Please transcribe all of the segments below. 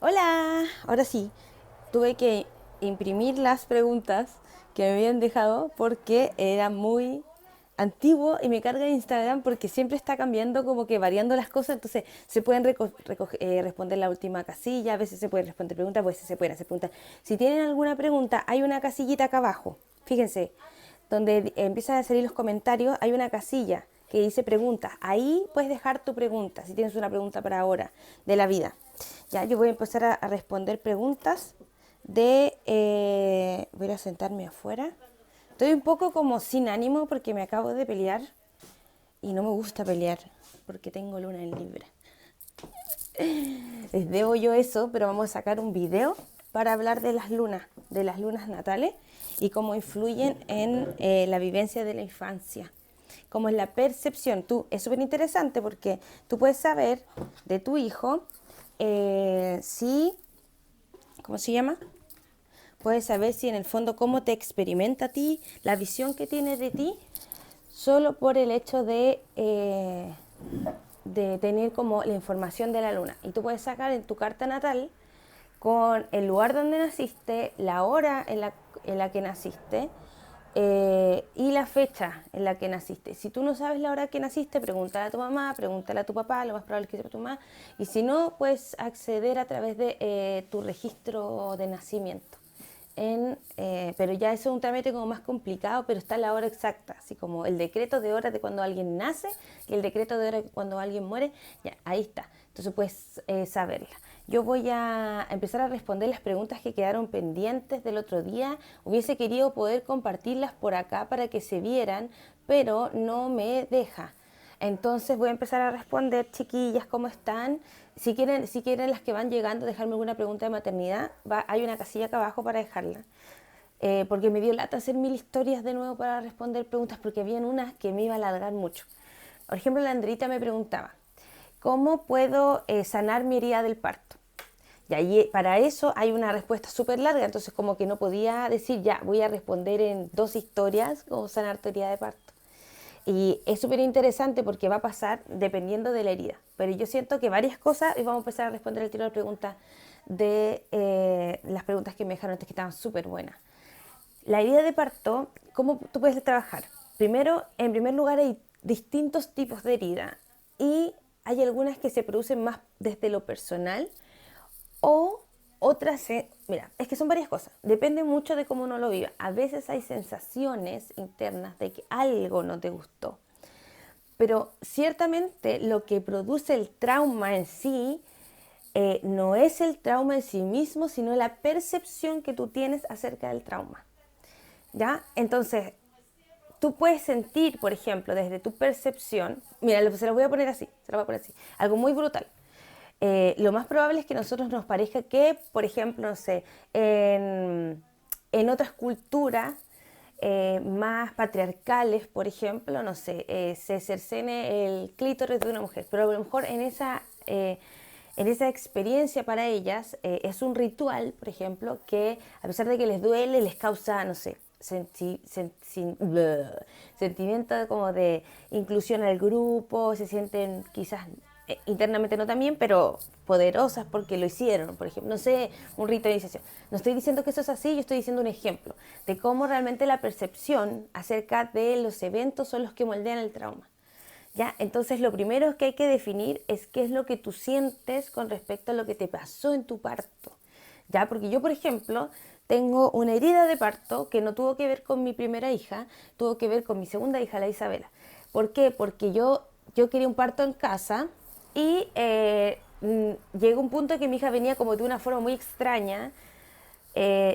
Hola, ahora sí, tuve que imprimir las preguntas que me habían dejado porque era muy antiguo y me carga Instagram porque siempre está cambiando, como que variando las cosas, entonces se pueden responder la última casilla, a veces se pueden responder preguntas, a veces se pueden hacer preguntas. Si tienen alguna pregunta, hay una casillita acá abajo, fíjense, donde empiezan a salir los comentarios, hay una casilla que dice preguntas. Ahí puedes dejar tu pregunta, si tienes una pregunta para ahora de la vida. Ya, yo voy a empezar a responder preguntas voy a sentarme afuera. Estoy un poco como sin ánimo porque me acabo de pelear y no me gusta pelear porque tengo luna en Libra. Les debo yo eso, pero vamos a sacar un video para hablar de las lunas natales y cómo influyen en la vivencia de la infancia. Cómo es la percepción. Es súper interesante porque tú puedes saber de tu hijo si, ¿cómo se llama? Puedes saber si en el fondo cómo te experimenta a ti, la visión que tiene de ti, solo por el hecho de tener como la información de la luna. Y tú puedes sacar en tu carta natal con el lugar donde naciste, la hora en la que naciste y la fecha en la que naciste. Si tú no sabes la hora que naciste, pregúntale a tu mamá, pregúntale a tu papá, lo más probable es que sea tu mamá. Y si no, puedes acceder a través de tu registro de nacimiento. Pero ya eso es un trámite como más complicado, pero está la hora exacta, así como el decreto de hora de cuando alguien nace y el decreto de hora de cuando alguien muere, ya ahí está. Entonces puedes saberla. Yo voy a empezar a responder las preguntas que quedaron pendientes del otro día. Hubiese querido poder compartirlas por acá para que se vieran, pero no me deja. Entonces voy a empezar a responder, chiquillas, ¿cómo están? Si quieren las que van llegando, dejarme alguna pregunta de maternidad, hay una casilla acá abajo para dejarla. Porque me dio lata hacer 1000 historias de nuevo para responder preguntas, porque habían unas que me iba a alargar mucho. Por ejemplo, la Andrita me preguntaba, ¿cómo puedo sanar mi herida del parto? Y ahí, para eso hay una respuesta súper larga, entonces como que no podía decir, ya, voy a responder en 2 historias cómo sanar tu herida de parto. Y es súper interesante porque va a pasar dependiendo de la herida. Pero yo siento que varias cosas, y vamos a empezar a responder el tiro de preguntas de las preguntas que me dejaron antes que estaban súper buenas. La herida de parto, ¿cómo tú puedes trabajar? Primero, en primer lugar, hay distintos tipos de herida y hay algunas que se producen más desde lo personal o otras, mira, es que son varias cosas. Depende mucho de cómo uno lo viva. A veces hay sensaciones internas de que algo no te gustó. Pero ciertamente lo que produce el trauma en sí no es el trauma en sí mismo, sino la percepción que tú tienes acerca del trauma. ¿Ya? Entonces, tú puedes sentir, por ejemplo, desde tu percepción, mira, se lo voy a poner así, se lo voy a poner así, algo muy brutal. Lo más probable es que a nosotros nos parezca que, por ejemplo, no sé, en otras culturas más patriarcales, por ejemplo, no sé, se cercene el clítoris de una mujer, pero a lo mejor en esa experiencia para ellas es un ritual, por ejemplo, que a pesar de que les duele, les causa, no sé, sentimiento como de inclusión al grupo, se sienten quizás internamente no también, pero poderosas porque lo hicieron, por ejemplo, no sé, un rito de iniciación. No estoy diciendo que eso es así, yo estoy diciendo un ejemplo de cómo realmente la percepción acerca de los eventos son los que moldean el trauma. ¿Ya? Entonces lo primero que hay que definir es qué es lo que tú sientes con respecto a lo que te pasó en tu parto. ¿Ya? Porque yo, por ejemplo, tengo una herida de parto que no tuvo que ver con mi primera hija, tuvo que ver con mi segunda hija, la Isabela. ¿Por qué? Porque yo quería un parto en casa y llegó un punto en que mi hija venía como de una forma muy extraña,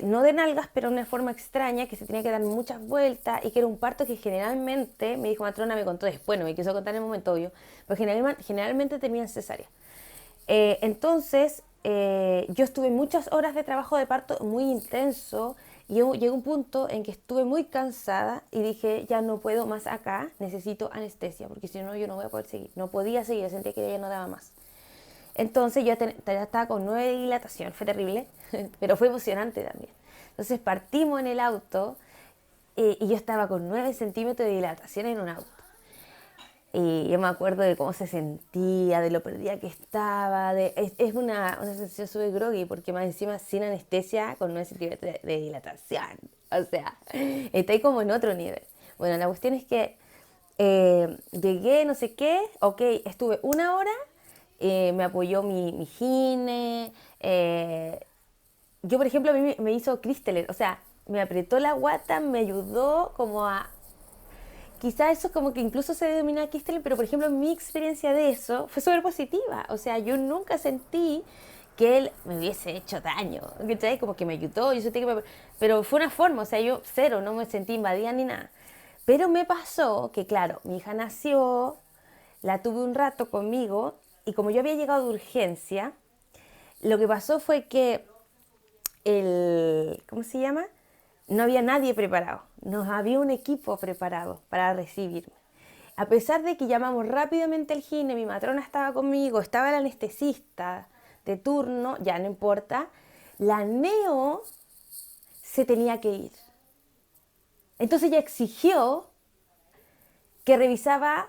no de nalgas, pero de una forma extraña, que se tenía que dar muchas vueltas y que era un parto que generalmente, me dijo matrona, me contó después, no me quiso contar en el momento obvio, pero generalmente tenían cesárea. Entonces, yo estuve muchas horas de trabajo de parto muy intenso y llegó un punto en que estuve muy cansada y dije, ya no puedo más acá, necesito anestesia, porque si no yo no voy a poder seguir. No podía seguir, sentía que ya no daba más. Entonces yo ya estaba con 9 de dilatación, fue terrible, pero fue emocionante también. Entonces partimos en el auto y yo estaba con 9 centímetros de dilatación en un auto. Y yo me acuerdo de cómo se sentía, de lo perdida que estaba. Es una sensación súper groggy, porque más encima sin anestesia, con 9 centímetros de dilatación. O sea, está ahí como en otro nivel. Bueno, la cuestión es que llegué, no sé qué, ok, estuve 1 hora, me apoyó mi gine. Yo, por ejemplo, a mí me hizo Cristelen, o sea, me apretó la guata, me ayudó como a. Quizá eso como que incluso se denomina Cristelen, pero por ejemplo mi experiencia de eso fue súper positiva. O sea, yo nunca sentí que él me hubiese hecho daño, ¿cachai? Como que me ayudó, yo sentí que pero fue una forma, o sea, yo cero, no me sentí invadida ni nada. Pero me pasó que, claro, mi hija nació, la tuve un rato conmigo y como yo había llegado de urgencia, lo que pasó fue que ¿cómo se llama? No había nadie preparado, no había un equipo preparado para recibirme. A pesar de que llamamos rápidamente al gine, mi matrona estaba conmigo, estaba el anestesista de turno, ya no importa, la neo se tenía que ir. Entonces ella exigió que revisaba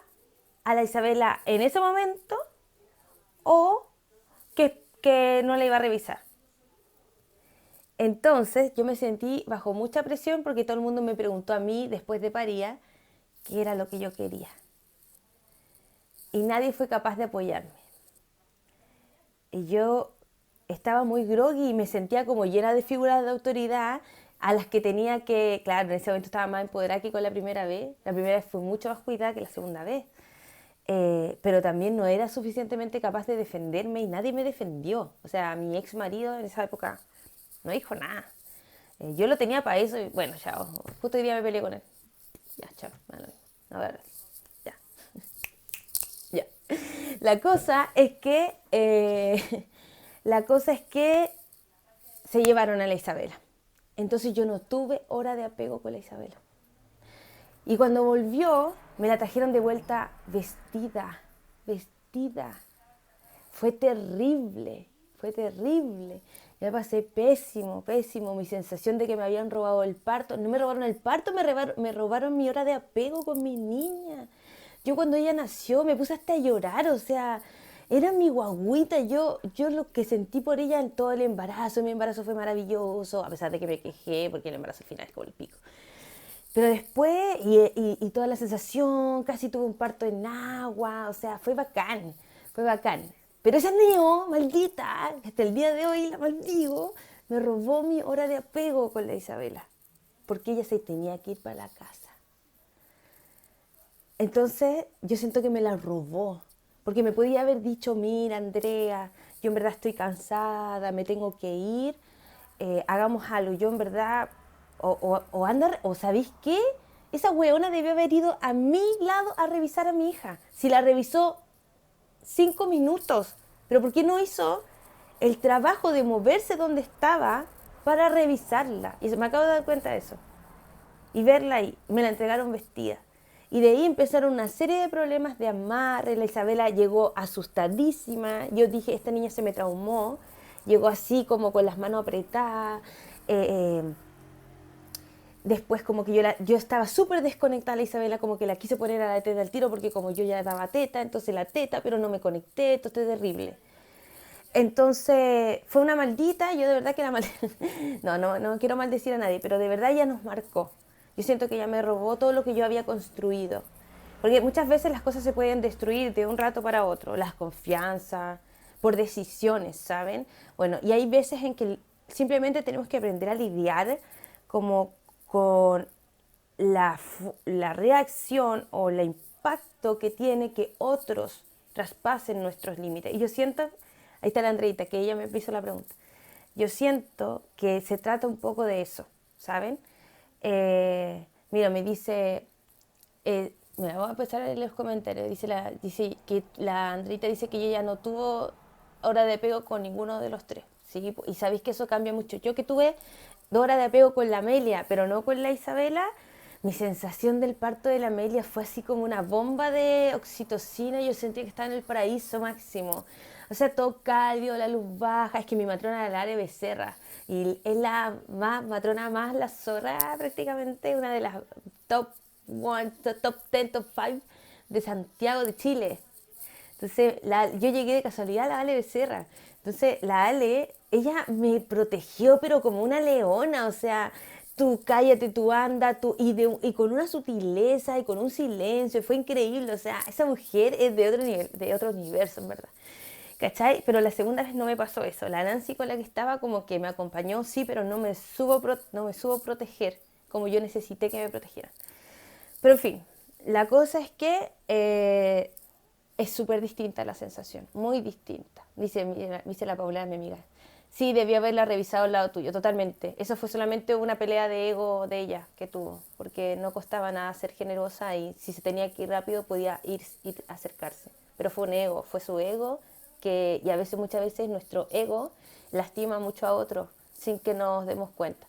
a la Isabela en ese momento o que no la iba a revisar. Entonces yo me sentí bajo mucha presión porque todo el mundo me preguntó a mí después de parir qué era lo que yo quería. Y nadie fue capaz de apoyarme. Y yo estaba muy groggy y me sentía como llena de figuras de autoridad a las que tenía que, claro, en ese momento estaba más empoderada que con la primera vez. La primera vez fue mucho más cuidada que la segunda vez. Pero también no era suficientemente capaz de defenderme y nadie me defendió. O sea, mi ex marido en esa época no dijo nada. Yo lo tenía para eso y bueno, chao. Justo hoy día me peleé con él. Ya, chao. A ver, ya. Ya. La cosa es que la cosa es que se llevaron a la Isabela. Entonces yo no tuve hora de apego con la Isabela. Y cuando volvió, me la trajeron de vuelta vestida, vestida. Fue terrible, fue terrible. Me pasé pésimo, pésimo. Mi sensación de que me habían robado el parto. No me robaron el parto, me robaron mi hora de apego con mi niña. Yo cuando ella nació me puse hasta a llorar, o sea, era mi guagüita. Yo lo que sentí por ella en todo el embarazo, mi embarazo fue maravilloso, a pesar de que me quejé porque el embarazo al final es como el pico. Pero después, y toda la sensación, casi tuve un parto en agua, o sea, fue bacán, fue bacán. Pero esa neo, maldita, hasta el día de hoy la maldigo, me robó mi hora de apego con la Isabela, porque ella se tenía que ir para la casa. Entonces, yo siento que me la robó, porque me podía haber dicho, mira, Andrea, yo en verdad estoy cansada, me tengo que ir, hagamos algo, yo en verdad, o ¿sabéis qué? Esa weona debió haber ido a mi lado a revisar a mi hija. Si la revisó 5 minutos, pero ¿por qué no hizo el trabajo de moverse donde estaba para revisarla? Y me acabo de dar cuenta de eso. Y verla ahí, me la entregaron vestida. Y de ahí empezaron una serie de problemas de amarre. La Isabela llegó asustadísima. Yo dije, esta niña se me traumó. Llegó así como con las manos apretadas. Después como que yo estaba súper desconectada, la Isabela como que la quise poner a la teta al tiro porque como yo ya daba teta, entonces la teta, pero no me conecté, esto es terrible. Entonces fue una maldita, yo de verdad que era mal. No quiero maldecir a nadie, pero de verdad ella nos marcó. Yo siento que ella me robó todo lo que yo había construido. Porque muchas veces las cosas se pueden destruir de un rato para otro, las confianzas, por decisiones, ¿saben? Bueno, y hay veces en que simplemente tenemos que aprender a lidiar como con la reacción o el impacto que tiene que otros traspasen nuestros límites. Y yo siento, ahí está la Andreita, que ella me hizo la pregunta. Yo siento que se trata un poco de eso, ¿saben? Mira, me dice, mira, voy a empezar a leer los comentarios. Dice que la Andreita dice que ella no tuvo hora de apego con ninguno de los tres. ¿Sí? Y sabéis que eso cambia mucho. Yo que tuve 2 horas de apego con la Amelia, pero no con la Isabela, mi sensación del parto de la Amelia fue así como una bomba de oxitocina. Yo sentí que estaba en el paraíso máximo. O sea, todo cálido, la luz baja. Es que mi matrona era Lara Becerra. Y es la matrona más la zorra prácticamente, una de las top 1, top 10, top 5 de Santiago de Chile. Entonces, yo llegué de casualidad a la Ale Becerra. Entonces, la Ale, ella me protegió, pero como una leona, o sea, tú cállate, tú anda, y con una sutileza y con un silencio, fue increíble, o sea, esa mujer es de otro nivel, de otro universo, en verdad. ¿Cachai? Pero la segunda vez no me pasó eso. La Nancy con la que estaba como que me acompañó, sí, pero no me supo proteger como yo necesité que me protegieran. Pero en fin, la cosa es que es súper distinta la sensación, muy distinta, dice la Paula, mi amiga. Sí, debí haberla revisado al lado tuyo, totalmente. Eso fue solamente una pelea de ego de ella que tuvo, porque no costaba nada ser generosa y si se tenía que ir rápido podía ir a acercarse. Pero fue un ego, fue su ego, y a veces, muchas veces, nuestro ego lastima mucho a otros sin que nos demos cuenta.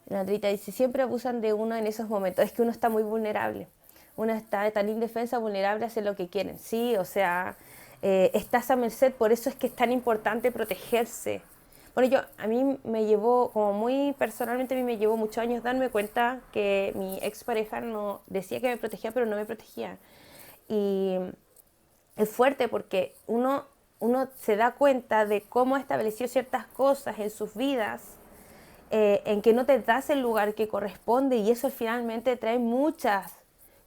La Andrita dice, siempre abusan de uno en esos momentos, es que uno está muy vulnerable. Uno está tan indefensa, vulnerable a hacer lo que quieren. Sí, o sea, estás a merced, por eso es que es tan importante protegerse. Bueno, a mí me llevó, como muy personalmente, a mí me llevó muchos años darme cuenta que mi expareja no decía que me protegía, pero no me protegía. Y es fuerte porque uno se da cuenta de cómo estableció ciertas cosas en sus vidas, en que no te das el lugar que corresponde y eso finalmente trae muchas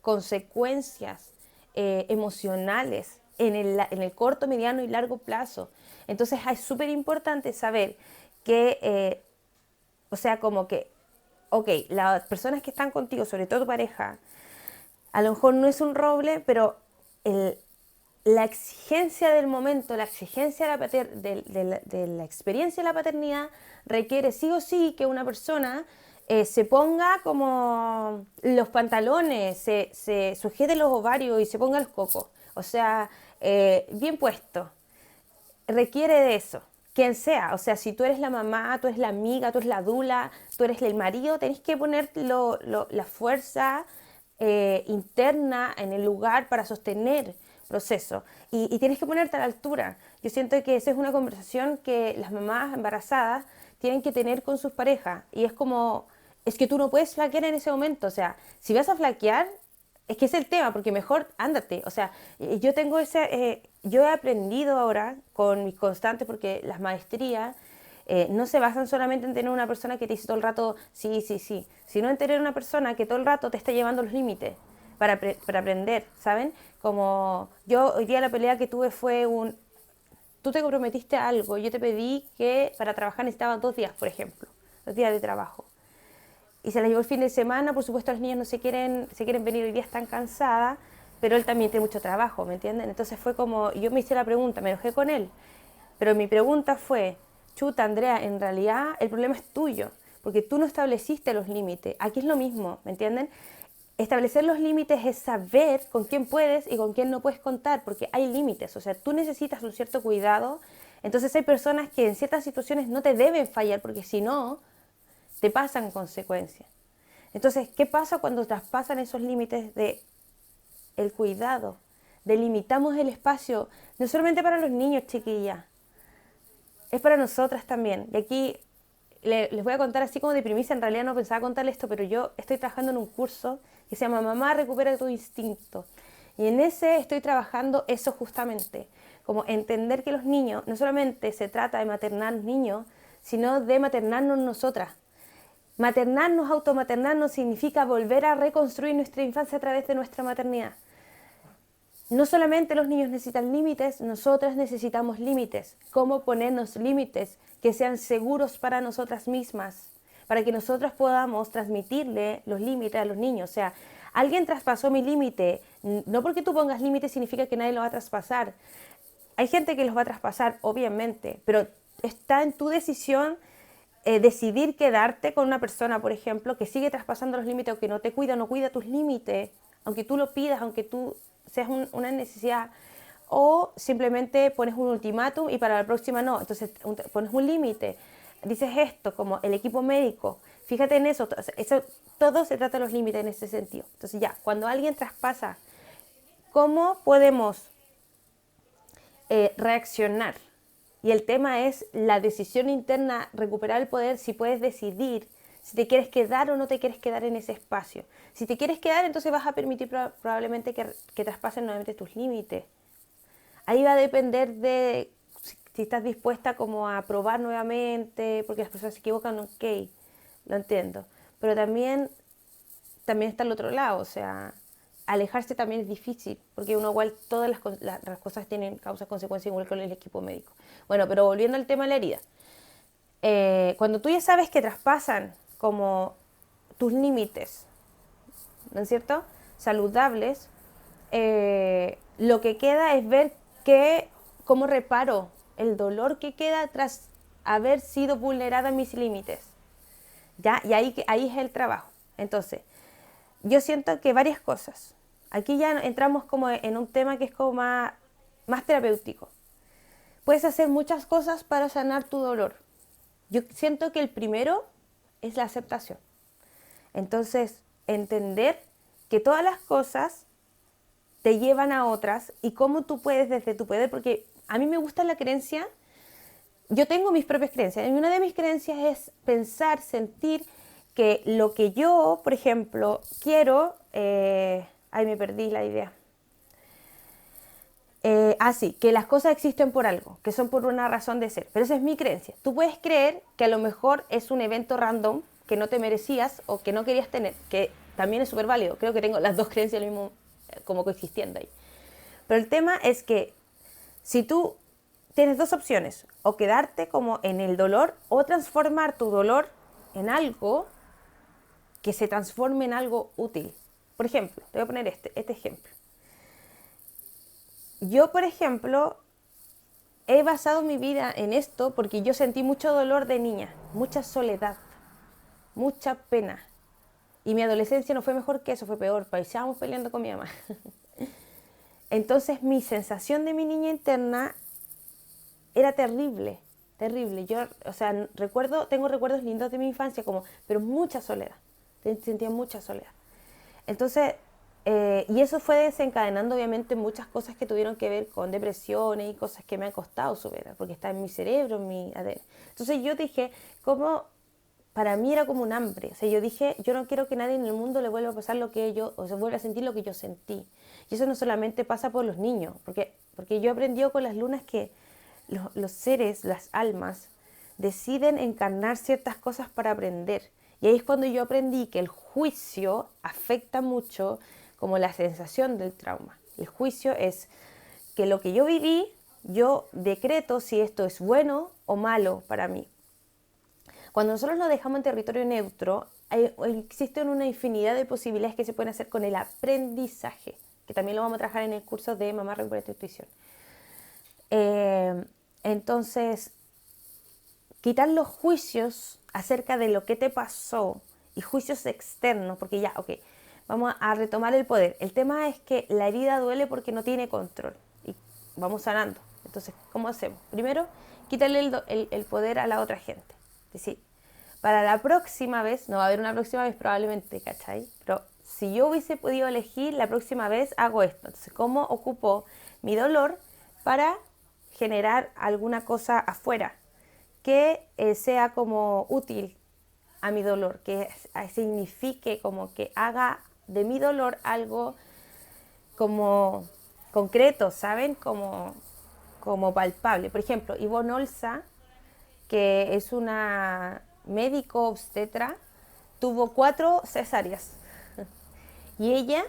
consecuencias emocionales en el corto, mediano y largo plazo. Entonces es súper importante saber que, o sea, como que, ok, las personas que están contigo, sobre todo tu pareja, a lo mejor no es un roble, pero el, la exigencia del momento, la exigencia de la experiencia de la paternidad requiere sí o sí que una persona se ponga como los pantalones, se sujete los ovarios y se ponga los cocos. O sea, bien puesto. Requiere de eso. Quien sea, o sea, si tú eres la mamá, tú eres la amiga, tú eres la dula, tú eres el marido, tenés que poner la fuerza interna en el lugar para sostener proceso y tienes que ponerte a la altura. Yo siento que esa es una conversación que las mamás embarazadas tienen que tener con sus parejas y es como, es que tú no puedes flaquear en ese momento, o sea, si vas a flaquear, es que es el tema, porque mejor ándate, o sea, yo he aprendido ahora con mis constantes, porque las maestrías no se basan solamente en tener una persona que te dice todo el rato sí, sí, sí, sino en tener una persona que todo el rato te está llevando los límites para aprender, ¿saben? Como yo hoy día la pelea que tuve fue tú te comprometiste a algo, yo te pedí que para trabajar necesitaba 2 días, por ejemplo, 2 días de trabajo. Y se la llevó el fin de semana, por supuesto las niñas no se quieren venir hoy día, están cansadas, pero él también tiene mucho trabajo, ¿me entienden? Entonces fue como, yo me hice la pregunta, me enojé con él, pero mi pregunta fue, chuta Andrea, en realidad el problema es tuyo, porque tú no estableciste los límites, aquí es lo mismo, ¿me entienden? Establecer los límites es saber con quién puedes y con quién no puedes contar, porque hay límites, o sea, tú necesitas un cierto cuidado, entonces hay personas que en ciertas situaciones no te deben fallar, porque si no, te pasan consecuencias. Entonces, ¿qué pasa cuando traspasan esos límites de el cuidado? Delimitamos el espacio, no solamente para los niños, chiquillas, es para nosotras también. Y aquí les voy a contar así como de primicia, en realidad no pensaba contarles esto, pero yo estoy trabajando en un curso que se llama Mamá, recupera tu instinto. Y en ese estoy trabajando eso justamente, como entender que los niños, no solamente se trata de maternar niños, sino de maternarnos nosotras. Maternarnos, automaternarnos significa volver a reconstruir nuestra infancia a través de nuestra maternidad. No solamente los niños necesitan límites, nosotras necesitamos límites. ¿Cómo ponernos límites que sean seguros para nosotras mismas? Para que nosotras podamos transmitirle los límites a los niños. O sea, alguien traspasó mi límite. No porque tú pongas límites significa que nadie lo va a traspasar. Hay gente que los va a traspasar, obviamente, pero está en tu decisión decidir quedarte con una persona, por ejemplo, que sigue traspasando los límites o que no te cuida, no cuida tus límites, aunque tú lo pidas, aunque tú seas una necesidad, o simplemente pones un ultimátum y para la próxima no, entonces pones un límite, dices esto, como el equipo médico, fíjate en eso, todo se trata de los límites en ese sentido. Entonces ya, cuando alguien traspasa, ¿cómo podemos reaccionar? Y el tema es la decisión interna, recuperar el poder, si puedes decidir si te quieres quedar o no te quieres quedar en ese espacio. Si te quieres quedar, entonces vas a permitir probablemente que traspasen nuevamente tus límites. Ahí va a depender de si estás dispuesta como a probar nuevamente, porque las personas se equivocan, ok, lo entiendo. Pero también está el otro lado, o sea, alejarse también es difícil, porque uno igual, todas las cosas tienen causas, consecuencias, igual con el equipo médico. Bueno, pero volviendo al tema de la herida. Cuando tú ya sabes que traspasan como tus límites, ¿no es cierto?, saludables, lo que queda es ver cómo reparo el dolor que queda tras haber sido vulnerada en mis límites. ¿Ya? Y ahí es el trabajo. Entonces, yo siento que varias cosas. Aquí ya entramos como en un tema que es como más terapéutico. Puedes hacer muchas cosas para sanar tu dolor. Yo siento que el primero es la aceptación. Entonces, entender que todas las cosas te llevan a otras y cómo tú puedes desde tu poder, porque a mí me gusta la creencia, yo tengo mis propias creencias, y una de mis creencias es pensar, sentir que lo que yo, por ejemplo, quiero, ay, me perdí la idea. Sí, que las cosas existen por algo, que son por una razón de ser, pero esa es mi creencia. Tú puedes creer que a lo mejor es un evento random que no te merecías o que no querías tener, que también es súper válido. Creo que tengo las dos creencias mismo, como coexistiendo ahí. Pero el tema es que si tú tienes dos opciones, o quedarte como en el dolor o transformar tu dolor en algo que se transforme en algo útil. Por ejemplo, te voy a poner este ejemplo. Yo, por ejemplo, he basado mi vida en esto porque yo sentí mucho dolor de niña, mucha soledad, mucha pena. Y mi adolescencia no fue mejor que eso, fue peor, pasábamos peleando con mi mamá. Entonces mi sensación de mi niña interna era terrible, terrible. Yo, o sea, tengo recuerdos lindos de mi infancia, pero mucha soledad. Sentía mucha soledad. Entonces, y eso fue desencadenando obviamente muchas cosas que tuvieron que ver con depresiones y cosas que me han costado superar, porque está en mi cerebro, en mi ADN. Entonces yo dije, para mí era como un hambre. O sea, yo dije, yo no quiero que nadie en el mundo le vuelva a pasar o se vuelva a sentir lo que yo sentí. Y eso no solamente pasa por los niños, porque yo he aprendido con las lunas que los seres, las almas, deciden encarnar ciertas cosas para aprender. Y ahí es cuando yo aprendí que el juicio afecta mucho como la sensación del trauma. El juicio es que lo que yo viví, yo decreto si esto es bueno o malo para mí. Cuando nosotros lo dejamos en territorio neutro, existen una infinidad de posibilidades que se pueden hacer con el aprendizaje, que también lo vamos a trabajar en el curso de Mamá Recupera tu Intuición. Entonces, quitar los juicios acerca de lo que te pasó y juicios externos, porque ya, ok, vamos a retomar el poder. El tema es que la herida duele porque no tiene control y vamos sanando. Entonces, ¿cómo hacemos? Primero, quitarle el poder a la otra gente. Es decir, para la próxima vez, no va a haber una próxima vez probablemente, ¿cachai? Pero si yo hubiese podido elegir, la próxima vez hago esto. Entonces, ¿cómo ocupo mi dolor para generar alguna cosa afuera que sea como útil a mi dolor, que signifique como que haga de mi dolor algo como concreto, ¿saben? Como palpable. Por ejemplo, Ivonne Olza, que es una médico obstetra, tuvo 4 cesáreas y ella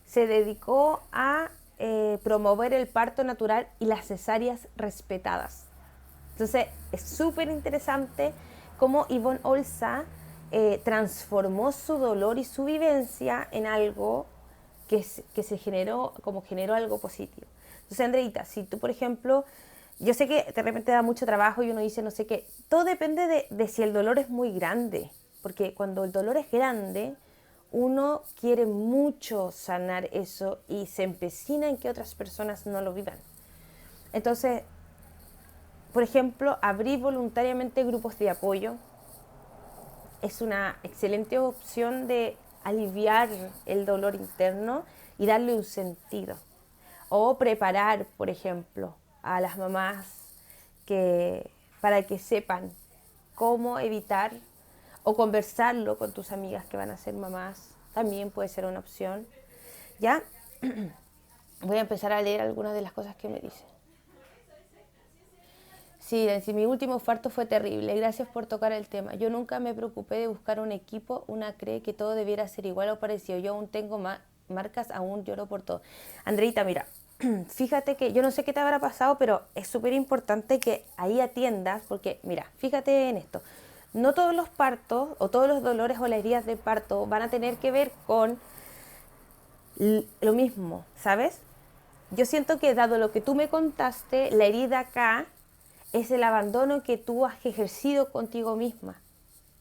se dedicó a promover el parto natural y las cesáreas respetadas. Entonces es súper interesante cómo Ivonne Olza transformó su dolor y su vivencia en algo que generó algo positivo. Entonces, Andreita, si tú, por ejemplo, yo sé que de repente da mucho trabajo y uno dice no sé qué, todo depende de si el dolor es muy grande, porque cuando el dolor es grande, uno quiere mucho sanar eso y se empecina en que otras personas no lo vivan. Entonces, por ejemplo, abrir voluntariamente grupos de apoyo es una excelente opción de aliviar el dolor interno y darle un sentido. O preparar, por ejemplo, a las mamás para que sepan cómo evitar O conversarlo con tus amigas que van a ser mamás, también puede ser una opción. ¿Ya? Voy a empezar a leer algunas de las cosas que me dicen. Sí, mi último infarto fue terrible. Gracias por tocar el tema. Yo nunca me preocupé de buscar un equipo. Una cree que todo debiera ser igual o parecido. Yo aún tengo marcas, aún lloro por todo. Andreita, mira, fíjate que yo no sé qué te habrá pasado, pero es súper importante que ahí atiendas, porque mira, fíjate en esto. No todos los partos o todos los dolores o las heridas de parto van a tener que ver con lo mismo, ¿sabes? Yo siento que dado lo que tú me contaste, la herida acá es el abandono que tú has ejercido contigo misma.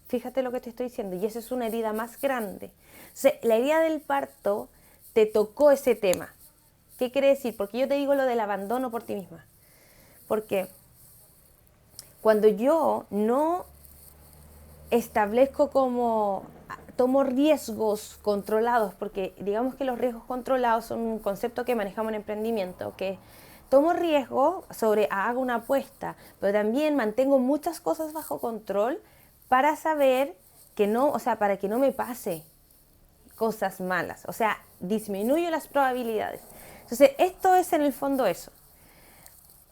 Fíjate lo que te estoy diciendo, y esa es una herida más grande. O sea, la herida del parto te tocó ese tema. ¿Qué quiere decir? Porque yo te digo lo del abandono por ti misma. Porque cuando yo no establezco como tomo riesgos controlados, porque digamos que los riesgos controlados son un concepto que manejamos en emprendimiento, que tomo riesgo sobre, hago una apuesta, pero también mantengo muchas cosas bajo control para saber que no, o sea, para que no me pase cosas malas, o sea, disminuyo las probabilidades. Entonces, esto es en el fondo eso.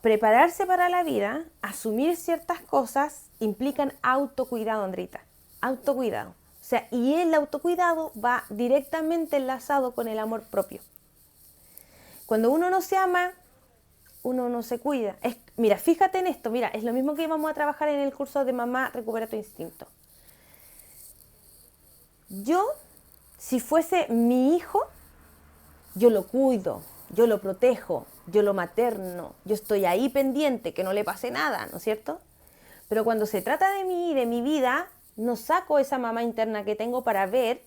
Prepararse para la vida, asumir ciertas cosas, implican autocuidado, Andrita. Autocuidado. O sea, y el autocuidado va directamente enlazado con el amor propio. Cuando uno no se ama, uno no se cuida. Mira, fíjate en esto, mira, es lo mismo que íbamos a trabajar en el curso de Mamá Recupera tu Instinto. Yo, si fuese mi hijo, yo lo cuido, yo lo protejo, yo lo materno, yo estoy ahí pendiente, que no le pase nada, ¿no es cierto? Pero cuando se trata de mí y de mi vida, no saco esa mamá interna que tengo para ver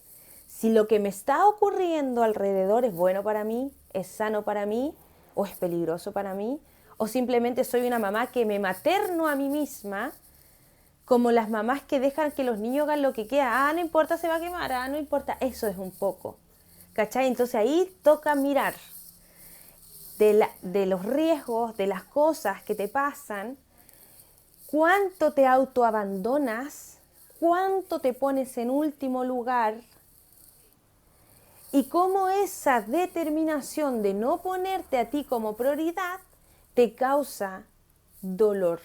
si lo que me está ocurriendo alrededor es bueno para mí, es sano para mí, o es peligroso para mí, o simplemente soy una mamá que me materno a mí misma, como las mamás que dejan que los niños hagan lo que quieran. No importa, se va a quemar, no importa. Eso es un poco, ¿cachai? Entonces ahí toca mirar de los riesgos, de las cosas que te pasan, cuánto te autoabandonas, cuánto te pones en último lugar y cómo esa determinación de no ponerte a ti como prioridad te causa dolor,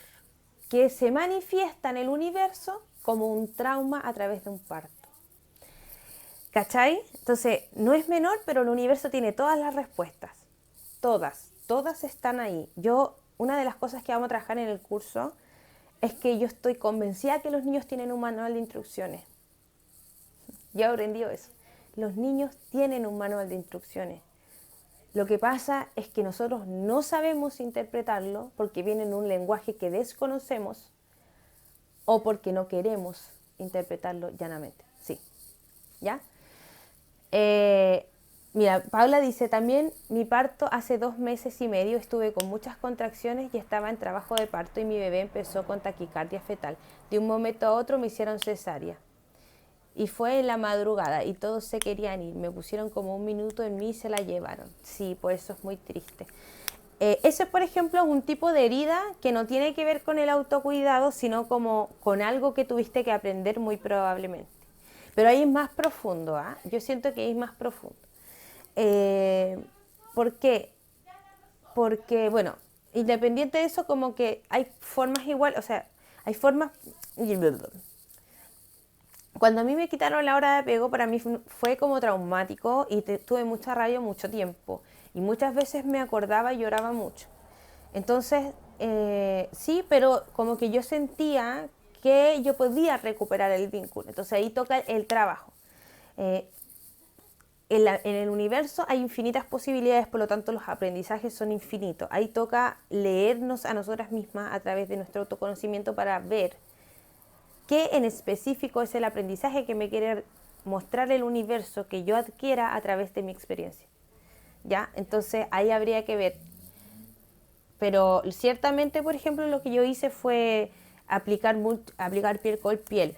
que se manifiesta en el universo como un trauma a través de un parto. ¿Cachai? Entonces, no es menor, pero el universo tiene todas las respuestas. Todas están ahí. Una de las cosas que vamos a trabajar en el curso es que yo estoy convencida que los niños tienen un manual de instrucciones. Yo he aprendido eso. Los niños tienen un manual de instrucciones. Lo que pasa es que nosotros no sabemos interpretarlo porque viene en un lenguaje que desconocemos o porque no queremos interpretarlo llanamente. Sí. ¿Ya? Mira, Paula dice también, mi parto hace 2 meses y medio, estuve con muchas contracciones y estaba en trabajo de parto y mi bebé empezó con taquicardia fetal. De un momento a otro me hicieron cesárea. Y fue en la madrugada y todos se querían ir. Me pusieron como 1 minuto en mí y se la llevaron. Sí, por eso es muy triste. Eso, por ejemplo, es un tipo de herida que no tiene que ver con el autocuidado, sino como con algo que tuviste que aprender muy probablemente. Pero ahí es más profundo, ¿ah? Yo siento que ahí es más profundo. ¿Por qué? Porque, bueno, independiente de eso, como que hay formas igual, o sea, hay formas... Cuando a mí me quitaron la hora de apego, para mí fue como traumático y tuve mucha rabia mucho tiempo. Y muchas veces me acordaba y lloraba mucho. Entonces, sí, pero como que yo sentía que yo podía recuperar el vínculo. Entonces ahí toca el trabajo. En el universo hay infinitas posibilidades, por lo tanto los aprendizajes son infinitos. Ahí toca leernos a nosotras mismas a través de nuestro autoconocimiento para ver qué en específico es el aprendizaje que me quiere mostrar el universo que yo adquiera a través de mi experiencia. ¿Ya? Entonces ahí habría que ver. Pero ciertamente, por ejemplo, lo que yo hice fue aplicar piel con piel.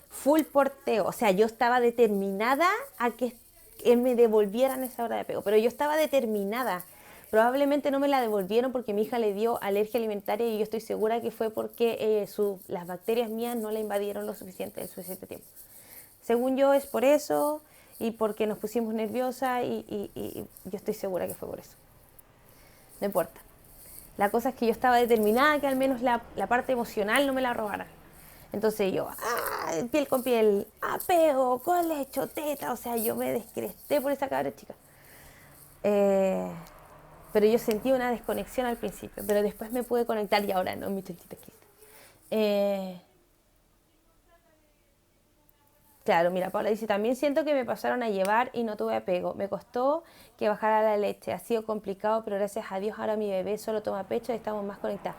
Full porteo. O sea, yo estaba determinada a que me devolvieran esa hora de apego. Pero yo estaba determinada Probablemente no me la devolvieron porque mi hija le dio alergia alimentaria y yo estoy segura que fue porque las bacterias mías no la invadieron lo suficiente, el suficiente tiempo. Según yo es por eso y porque nos pusimos nerviosas y yo estoy segura que fue por eso. No importa. La cosa es que yo estaba determinada que al menos la parte emocional no me la robaran. Entonces yo, piel con piel, apego, colecho, teta, o sea, yo me descresté por esa cabra chica. Pero yo sentí una desconexión al principio, pero después me pude conectar y ahora no, mi chanchita querida. Claro, mira, Paula dice, también siento que me pasaron a llevar y no tuve apego. Me costó que bajara la leche. Ha sido complicado, pero gracias a Dios ahora mi bebé solo toma pecho y estamos más conectadas.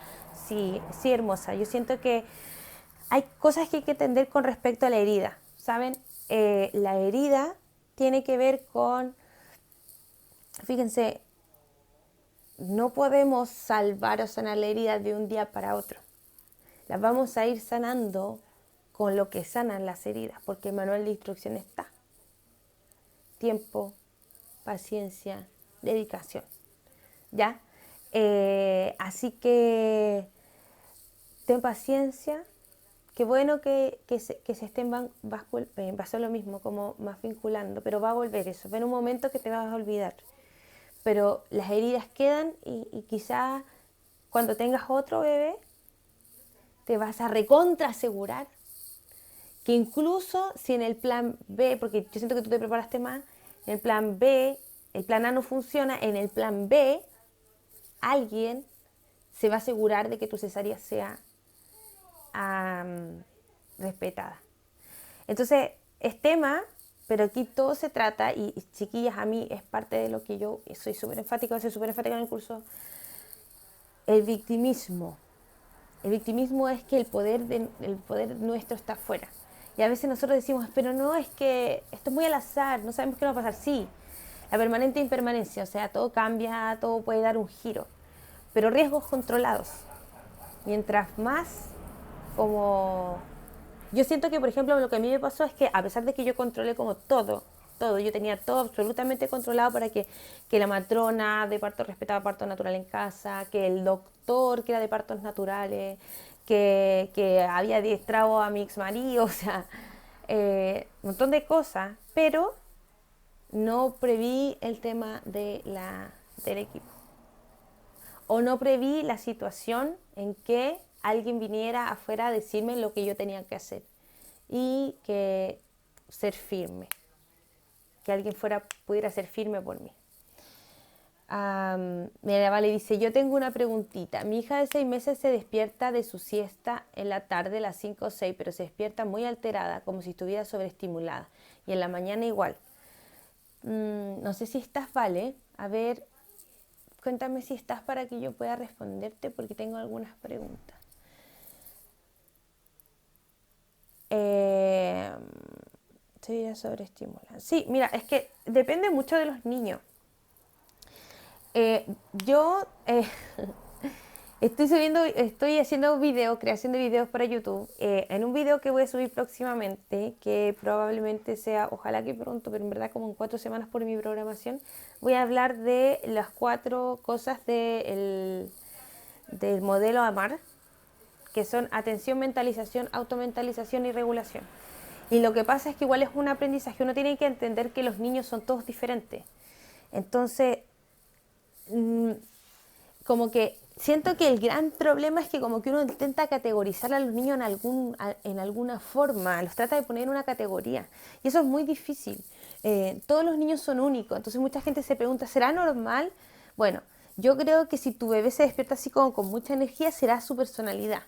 Sí, sí, hermosa. Yo siento que hay cosas que hay que entender con respecto a la herida. ¿Saben? La herida tiene que ver con, fíjense, no podemos salvar o sanar la herida de un día para otro. Las vamos a ir sanando con lo que sanan las heridas, porque el manual de instrucción está. Tiempo, paciencia, dedicación. ¿Ya? Así que ten paciencia. Qué bueno que se estén pasó lo mismo, como más vinculando, pero va a volver eso. Va en un momento que te vas a olvidar. Pero las heridas quedan y quizás cuando tengas otro bebé te vas a recontra asegurar que incluso si en el plan B, porque yo siento que tú te preparaste más, en el plan B, el plan A no funciona, en el plan B alguien se va a asegurar de que tu cesárea sea respetada. Entonces, es tema, pero aquí todo se trata, y chiquillas, a mí es parte de lo que yo soy súper enfática en el curso, el victimismo. El victimismo es que el poder nuestro está afuera. Y a veces nosotros decimos, pero no, es que esto es muy al azar, no sabemos qué va a pasar. Sí, la permanente impermanencia, o sea, todo cambia, todo puede dar un giro. Pero riesgos controlados. Mientras más, como... Yo siento que, por ejemplo, lo que a mí me pasó es que a pesar de que yo controlé como todo, yo tenía todo absolutamente controlado para que la matrona de parto respetaba parto natural en casa, que el doctor que era de partos naturales, que había adiestrado a mi ex marido, o sea, un montón de cosas, pero no preví el tema del equipo. O no preví la situación en que alguien viniera afuera a decirme lo que yo tenía que hacer y que ser firme, que alguien pudiera ser firme por mí. Mira, Vale dice, yo tengo una preguntita. Mi hija de 6 meses se despierta de su siesta en la tarde a las 5 o 6, pero se despierta muy alterada, como si estuviera sobreestimulada. Y en la mañana igual. No sé si estás, Vale. A ver, cuéntame si estás para que yo pueda responderte porque tengo algunas preguntas. Estoy sobreestimulada. Sí, mira, es que depende mucho de los niños. Yo estoy haciendo creación de videos para YouTube. En un video que voy a subir próximamente, que probablemente sea, ojalá que pronto, pero en verdad como en 4 semanas por mi programación, voy a hablar de las 4 cosas del modelo AMAR, que son atención, mentalización, automentalización y regulación. Y lo que pasa es que igual es un aprendizaje, uno tiene que entender que los niños son todos diferentes. Entonces, como que siento que el gran problema es que como que uno intenta categorizar a los niños en alguna forma, los trata de poner en una categoría. Y eso es muy difícil. Todos los niños son únicos, entonces mucha gente se pregunta, ¿será normal? Bueno, yo creo que si tu bebé se despierta así como con mucha energía, será su personalidad,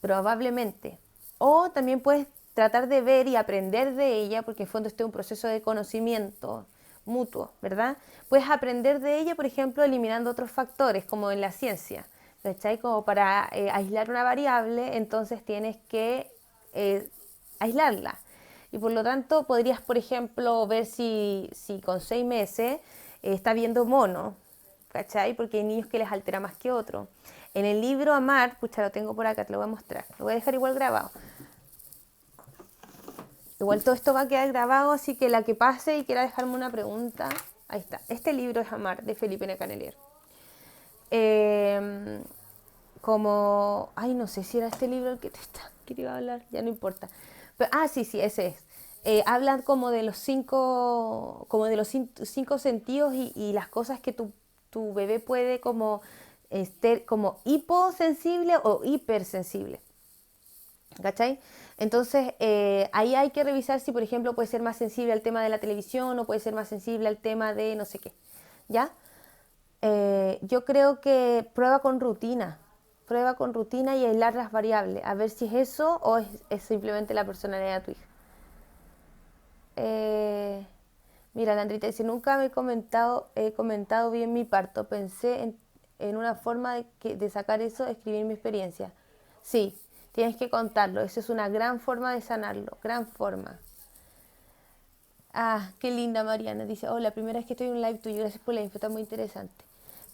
probablemente. O también puedes tratar de ver y aprender de ella, porque en fondo este es un proceso de conocimiento mutuo, ¿verdad? Puedes aprender de ella, por ejemplo, eliminando otros factores, como en la ciencia, ¿cachai? Como para aislar una variable, entonces tienes que aislarla. Y por lo tanto, podrías, por ejemplo, ver si con 6 meses está viendo mono, ¿cachai? Porque hay niños que les altera más que otros. En el libro Amar, pucha, lo tengo por acá, te lo voy a mostrar. Lo voy a dejar igual grabado. Igual todo esto va a quedar grabado, así que la que pase y quiera dejarme una pregunta, ahí está. Este libro es Amar, de Felipe N. Canelier. Eh, Como, ay, no sé si era este libro el que que te iba a hablar, ya no importa. Pero, sí, sí, ese es. Hablan como de los cinco sentidos y las cosas que tu bebé puede como, como hiposensible o hipersensible. ¿Cachai? Entonces, ahí hay que revisar si, por ejemplo, puede ser más sensible al tema de la televisión o puede ser más sensible al tema de no sé qué. ¿Ya? Yo creo que prueba con rutina y aislar las variables, a ver si es eso o es simplemente la personalidad de tu hija. Eh, Mira, Landrita dice, nunca me he comentado bien mi parto, pensé en una forma de sacar eso, escribir mi experiencia. Sí, tienes que contarlo, eso es una gran forma de sanarlo, gran forma. Qué linda Mariana. Dice, oh, la primera vez que estoy en un live tuyo, gracias por la info, está muy interesante.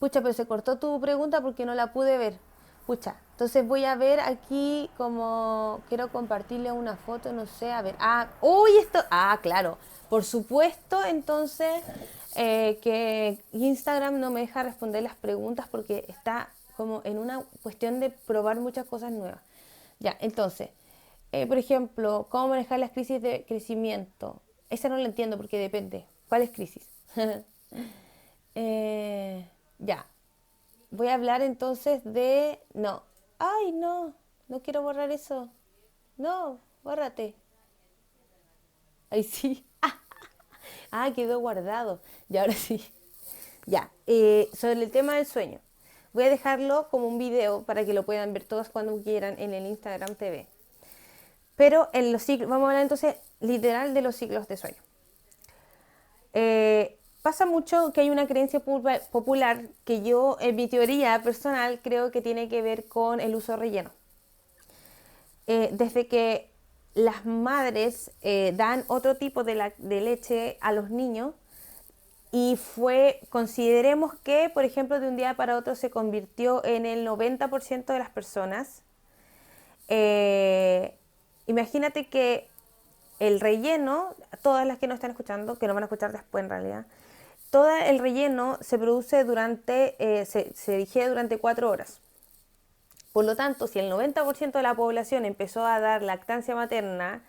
Pucha, pero se cortó tu pregunta porque no la pude ver. Pucha, entonces voy a ver aquí como quiero compartirle una foto, no sé, a ver. Uy, esto, claro, por supuesto, entonces que Instagram no me deja responder las preguntas porque está como en una cuestión de probar muchas cosas nuevas. Ya, entonces, por ejemplo, ¿cómo manejar las crisis de crecimiento? Esa no la entiendo porque depende. ¿Cuál es crisis? Ya, voy a hablar entonces de... No. Ay, no, no quiero borrar eso. No, bórrate. Ay, sí. Quedó guardado. Y ahora sí. Ya, sobre el tema del sueño. Voy a dejarlo como un video para que lo puedan ver todos cuando quieran en el Instagram TV. Pero en los ciclos, vamos a hablar entonces literal de los ciclos de sueño. Pasa mucho que hay una creencia popular que yo, en mi teoría personal, creo que tiene que ver con el uso relleno. Desde que las madres dan otro tipo de leche a los niños y consideremos que, por ejemplo, de un día para otro se convirtió en el 90% de las personas. Eh, Imagínate que el relleno, todas las que no están escuchando, que no van a escuchar después en realidad, todo el relleno se produce se digiere durante 4 horas. Por lo tanto, si el 90% de la población empezó a dar lactancia materna,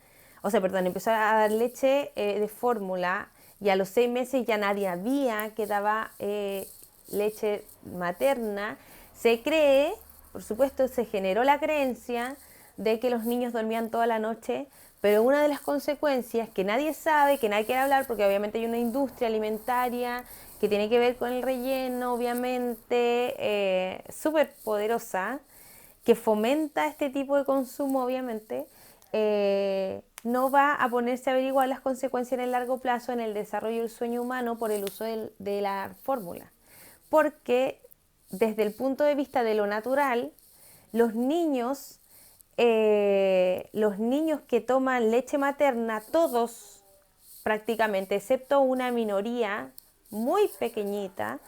empezó a dar leche de fórmula y a los 6 meses ya nadie había que daba leche materna, se cree, por supuesto, se generó la creencia de que los niños dormían toda la noche, pero una de las consecuencias que nadie sabe, que nadie quiere hablar, porque obviamente hay una industria alimentaria que tiene que ver con el relleno, obviamente, súper poderosa, que fomenta este tipo de consumo, obviamente, no va a ponerse a averiguar las consecuencias en el largo plazo en el desarrollo del sueño humano por el uso de la fórmula. Porque desde el punto de vista de lo natural, los los niños que toman leche materna, todos prácticamente, excepto una minoría muy pequeñita,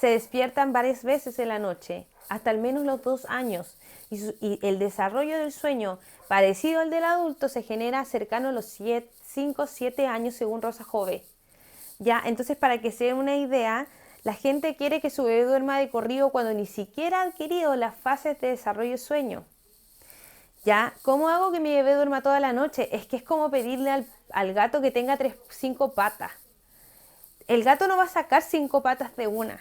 se despiertan varias veces en la noche, hasta al menos los 2 años. Y el desarrollo del sueño parecido al del adulto se genera cercano a los 5 o 7 años según Rosa Jove. Ya, entonces para que se den una idea, la gente quiere que su bebé duerma de corrido cuando ni siquiera ha adquirido las fases de desarrollo de sueño. Ya, ¿cómo hago que mi bebé duerma toda la noche? Es que es como pedirle al gato que tenga 5 patas. El gato no va a sacar 5 patas de una.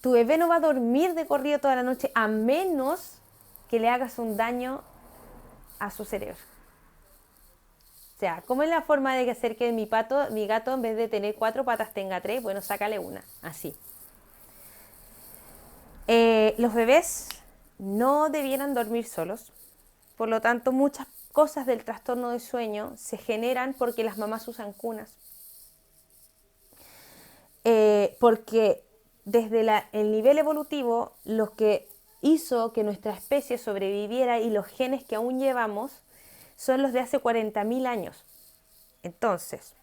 Tu bebé no va a dormir de corrido toda la noche a menos que le hagas un daño a su cerebro. O sea, ¿cómo es la forma de hacer que mi gato, en vez de tener 4 patas, tenga 3? Bueno, sácale una, así. Los bebés no debieran dormir solos. Por lo tanto, muchas cosas del trastorno de sueño se generan porque las mamás usan cunas. Porque desde el nivel evolutivo, lo que hizo que nuestra especie sobreviviera y los genes que aún llevamos son los de hace 40.000 años. Entonces,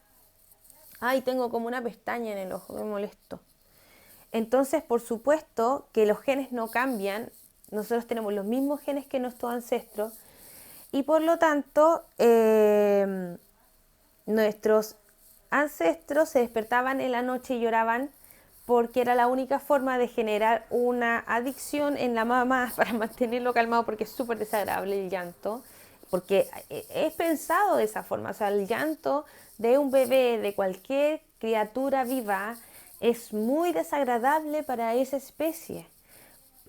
tengo como una pestaña en el ojo, me molesto. Entonces, por supuesto que los genes no cambian, nosotros tenemos los mismos genes que nuestros ancestros y por lo tanto nuestros ancestros se despertaban en la noche y lloraban porque era la única forma de generar una adicción en la mamá para mantenerlo calmado, porque es súper desagradable el llanto, porque es pensado de esa forma. O sea, el llanto de un bebé, de cualquier criatura viva, es muy desagradable para esa especie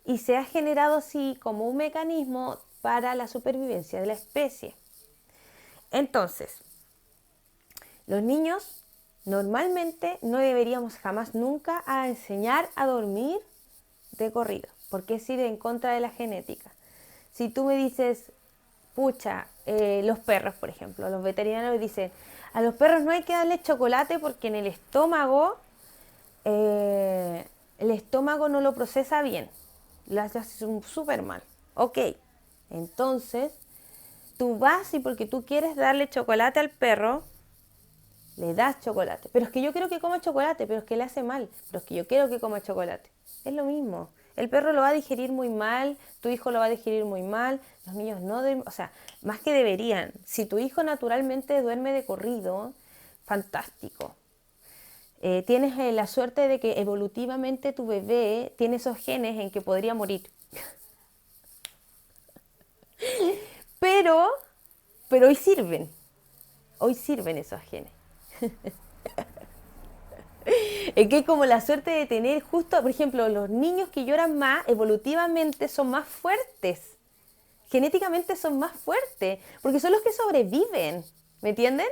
y se ha generado así como un mecanismo para la supervivencia de la especie. Entonces, los niños normalmente no deberíamos jamás nunca a enseñar a dormir de corrido, porque es ir en contra de la genética. Si tú me dices, pucha, los perros, por ejemplo, los veterinarios dicen, a los perros no hay que darle chocolate porque en el estómago no lo procesa bien, lo hace súper mal. Ok, entonces tú vas y porque tú quieres darle chocolate al perro, le das chocolate. Pero es que yo quiero que coma chocolate, pero es que le hace mal. Pero es que yo quiero que coma chocolate. Es lo mismo. El perro lo va a digerir muy mal, tu hijo lo va a digerir muy mal, los niños no duermen, o sea, más que deberían. Si tu hijo naturalmente duerme de corrido, fantástico. Tienes la suerte de que evolutivamente tu bebé tiene esos genes en que podría morir. Pero, pero hoy sirven esos genes. Es que hay como la suerte de tener justo, por ejemplo, los niños que lloran más, evolutivamente son más fuertes. Genéticamente son más fuertes, porque son los que sobreviven, ¿me entienden?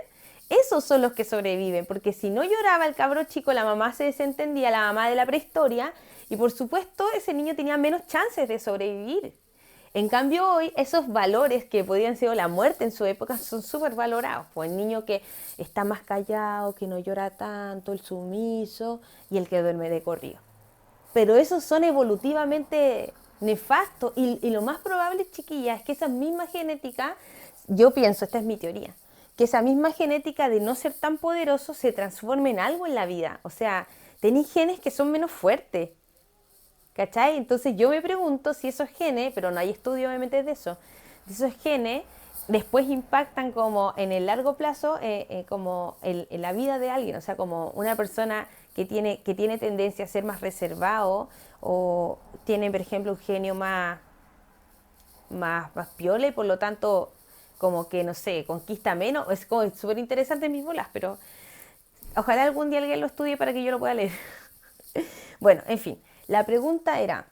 Esos son los que sobreviven, porque si no lloraba el cabro chico, la mamá se desentendía, la mamá de la prehistoria, y por supuesto ese niño tenía menos chances de sobrevivir. En cambio hoy esos valores que podían ser la muerte en su época son súper valorados. Pues el niño que está más callado, que no llora tanto, el sumiso y el que duerme de corrido. Pero esos son evolutivamente nefastos y lo más probable, chiquilla, es que esa misma genética, yo pienso, esta es mi teoría, que esa misma genética de no ser tan poderoso se transforme en algo en la vida. O sea, tenéis genes que son menos fuertes. ¿Cachai? Entonces yo me pregunto si esos genes, pero no hay estudio obviamente de eso, de esos genes después impactan como en el largo plazo, como en la vida de alguien, o sea, como una persona que tiene tendencia a ser más reservado o tiene, por ejemplo, un genio más piola y por lo tanto como que, no sé, conquista menos. Es como súper interesante mis bolas, pero ojalá algún día alguien lo estudie para que yo lo pueda leer. Bueno, en fin, la pregunta era,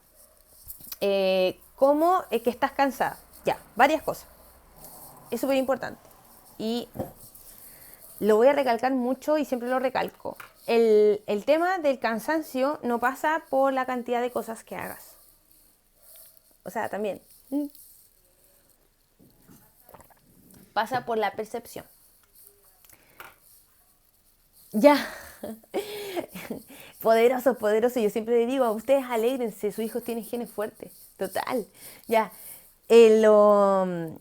¿cómo es que estás cansada? Ya, varias cosas. Es súper importante. Y lo voy a recalcar mucho y siempre lo recalco. El tema del cansancio no pasa por la cantidad de cosas que hagas. O sea, también pasa por la percepción. Ya, poderoso, poderoso. Yo siempre le digo a ustedes, alégrense, sus hijos tienen genes fuertes. Total. Ya, el, um,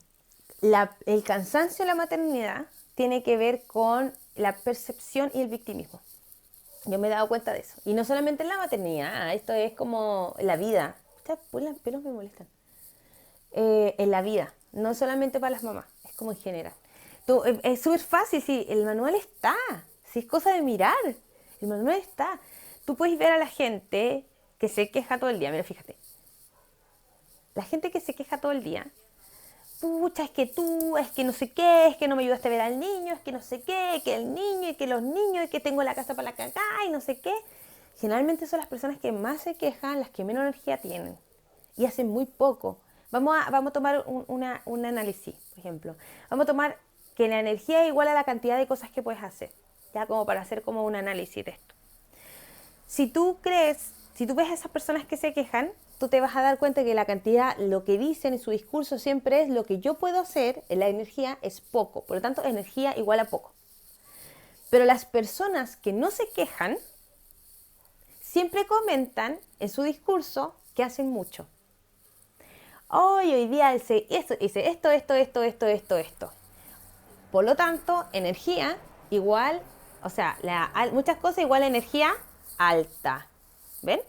el cansancio de la maternidad tiene que ver con la percepción y el victimismo. Yo me he dado cuenta de eso. Y no solamente en la maternidad, esto es como en la vida. Estas pelos me molestan. En la vida, no solamente para las mamás, es como en general. Es súper fácil, sí, el manual está, si es cosa de mirar, el manual está. Tú puedes ver a la gente que se queja todo el día, mira, fíjate. La gente que se queja todo el día, pucha, es que tú, es que no sé qué, es que no me ayudaste a ver al niño, es que no sé qué, que el niño, y que los niños, y que tengo la casa para la cagá, y no sé qué. Generalmente son las personas que más se quejan, las que menos energía tienen, y hacen muy poco. Vamos a tomar un análisis, por ejemplo. Vamos a tomar que la energía es igual a la cantidad de cosas que puedes hacer, ya como para hacer como un análisis de esto. Si tú ves a esas personas que se quejan, tú te vas a dar cuenta que la cantidad, lo que dicen en su discurso siempre es lo que yo puedo hacer, en la energía es poco, por lo tanto energía igual a poco. Pero las personas que no se quejan, siempre comentan en su discurso que hacen mucho. Hoy día hice esto. Por lo tanto, energía igual, o sea, muchas cosas igual a energía alta. ¿Ven?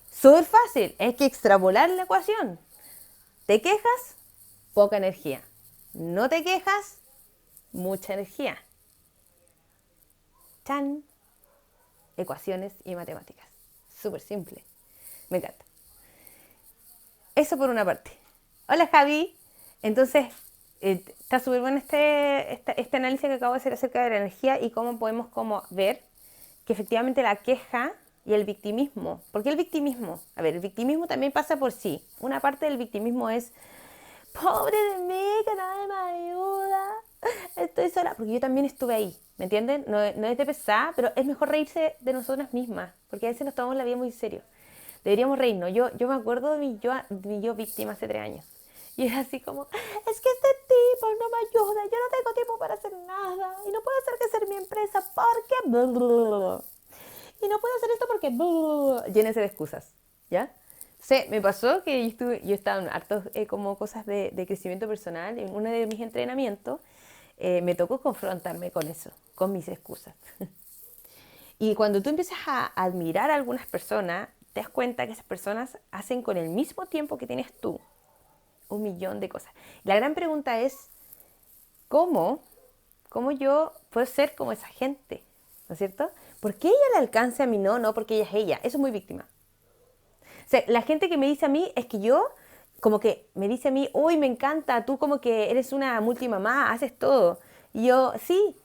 Súper fácil, hay que extrapolar la ecuación. ¿Te quejas? Poca energía. ¿No te quejas? Mucha energía. ¡Chan! ecuaciones y matemáticas. Súper simple. Me encanta. Eso por una parte. Hola Javi. Entonces, está súper bueno este análisis que acabo de hacer acerca de la energía y cómo podemos como ver que efectivamente la queja y el victimismo. ¿Por qué el victimismo? A ver, el victimismo también pasa por sí. Una parte del victimismo es, pobre de mí, que nadie me ayuda, estoy sola. Porque yo también estuve ahí, ¿me entienden? No, no es de pesar, pero es mejor reírse de nosotras mismas, porque a veces nos tomamos la vida muy en serio. Deberíamos reírnos. Yo me acuerdo de mi yo víctima hace 3 años. Y era así como, es que este tipo no me ayuda, yo no tengo tiempo para hacer nada, y no puedo hacer crecer mi empresa porque... Y no puedo hacer esto porque... Llénese de excusas, ¿ya? Sí, me pasó que yo estaba en hartos como cosas de crecimiento personal. En uno de mis entrenamientos me tocó confrontarme con eso, con mis excusas. Y cuando tú empiezas a admirar a algunas personas, te das cuenta que esas personas hacen con el mismo tiempo que tienes tú 1.000.000 de cosas. La gran pregunta es, ¿cómo? ¿Cómo yo puedo ser como esa gente? ¿No es cierto? ¿Por qué ella le alcanza a mí no? No, porque ella es ella. Eso es muy víctima. O sea, la gente que me dice a mí es que yo, como que me dice a mí, uy, me encanta, tú como que eres una multimamá, haces todo. Y yo, sí.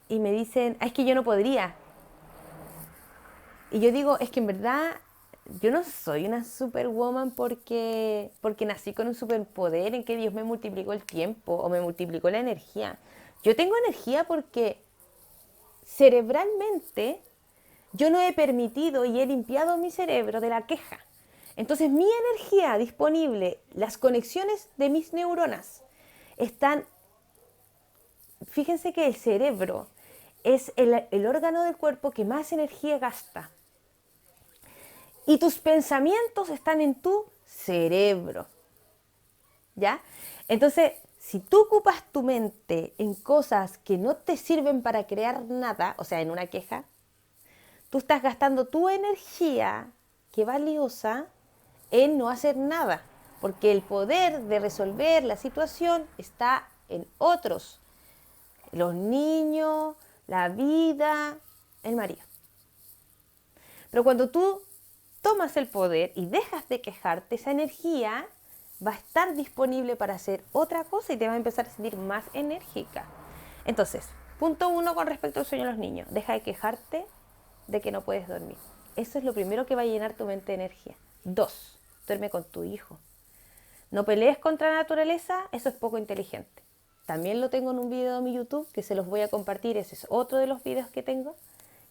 Y me dicen, es que yo no podría. Y yo digo, es que en verdad yo no soy una superwoman porque nací con un superpoder en que Dios me multiplicó el tiempo o me multiplicó la energía. Yo tengo energía porque cerebralmente yo no he permitido y he limpiado mi cerebro de la queja. Entonces mi energía disponible, las conexiones de mis neuronas están, fíjense que el cerebro es el órgano del cuerpo que más energía gasta. Y tus pensamientos están en tu cerebro, ¿ya? Entonces, si tú ocupas tu mente en cosas que no te sirven para crear nada, o sea, en una queja, tú estás gastando tu energía, que valiosa, en no hacer nada, porque el poder de resolver la situación está en otros, los niños, la vida, el marido. Pero cuando tú tomas el poder y dejas de quejarte, esa energía va a estar disponible para hacer otra cosa y te vas a empezar a sentir más enérgica. Entonces, punto 1 con respecto al sueño de los niños. Deja de quejarte de que no puedes dormir. Eso es lo primero que va a llenar tu mente de energía. 2, duerme con tu hijo. No pelees contra la naturaleza, eso es poco inteligente. También lo tengo en un video de mi YouTube que se los voy a compartir. Ese es otro de los videos que tengo,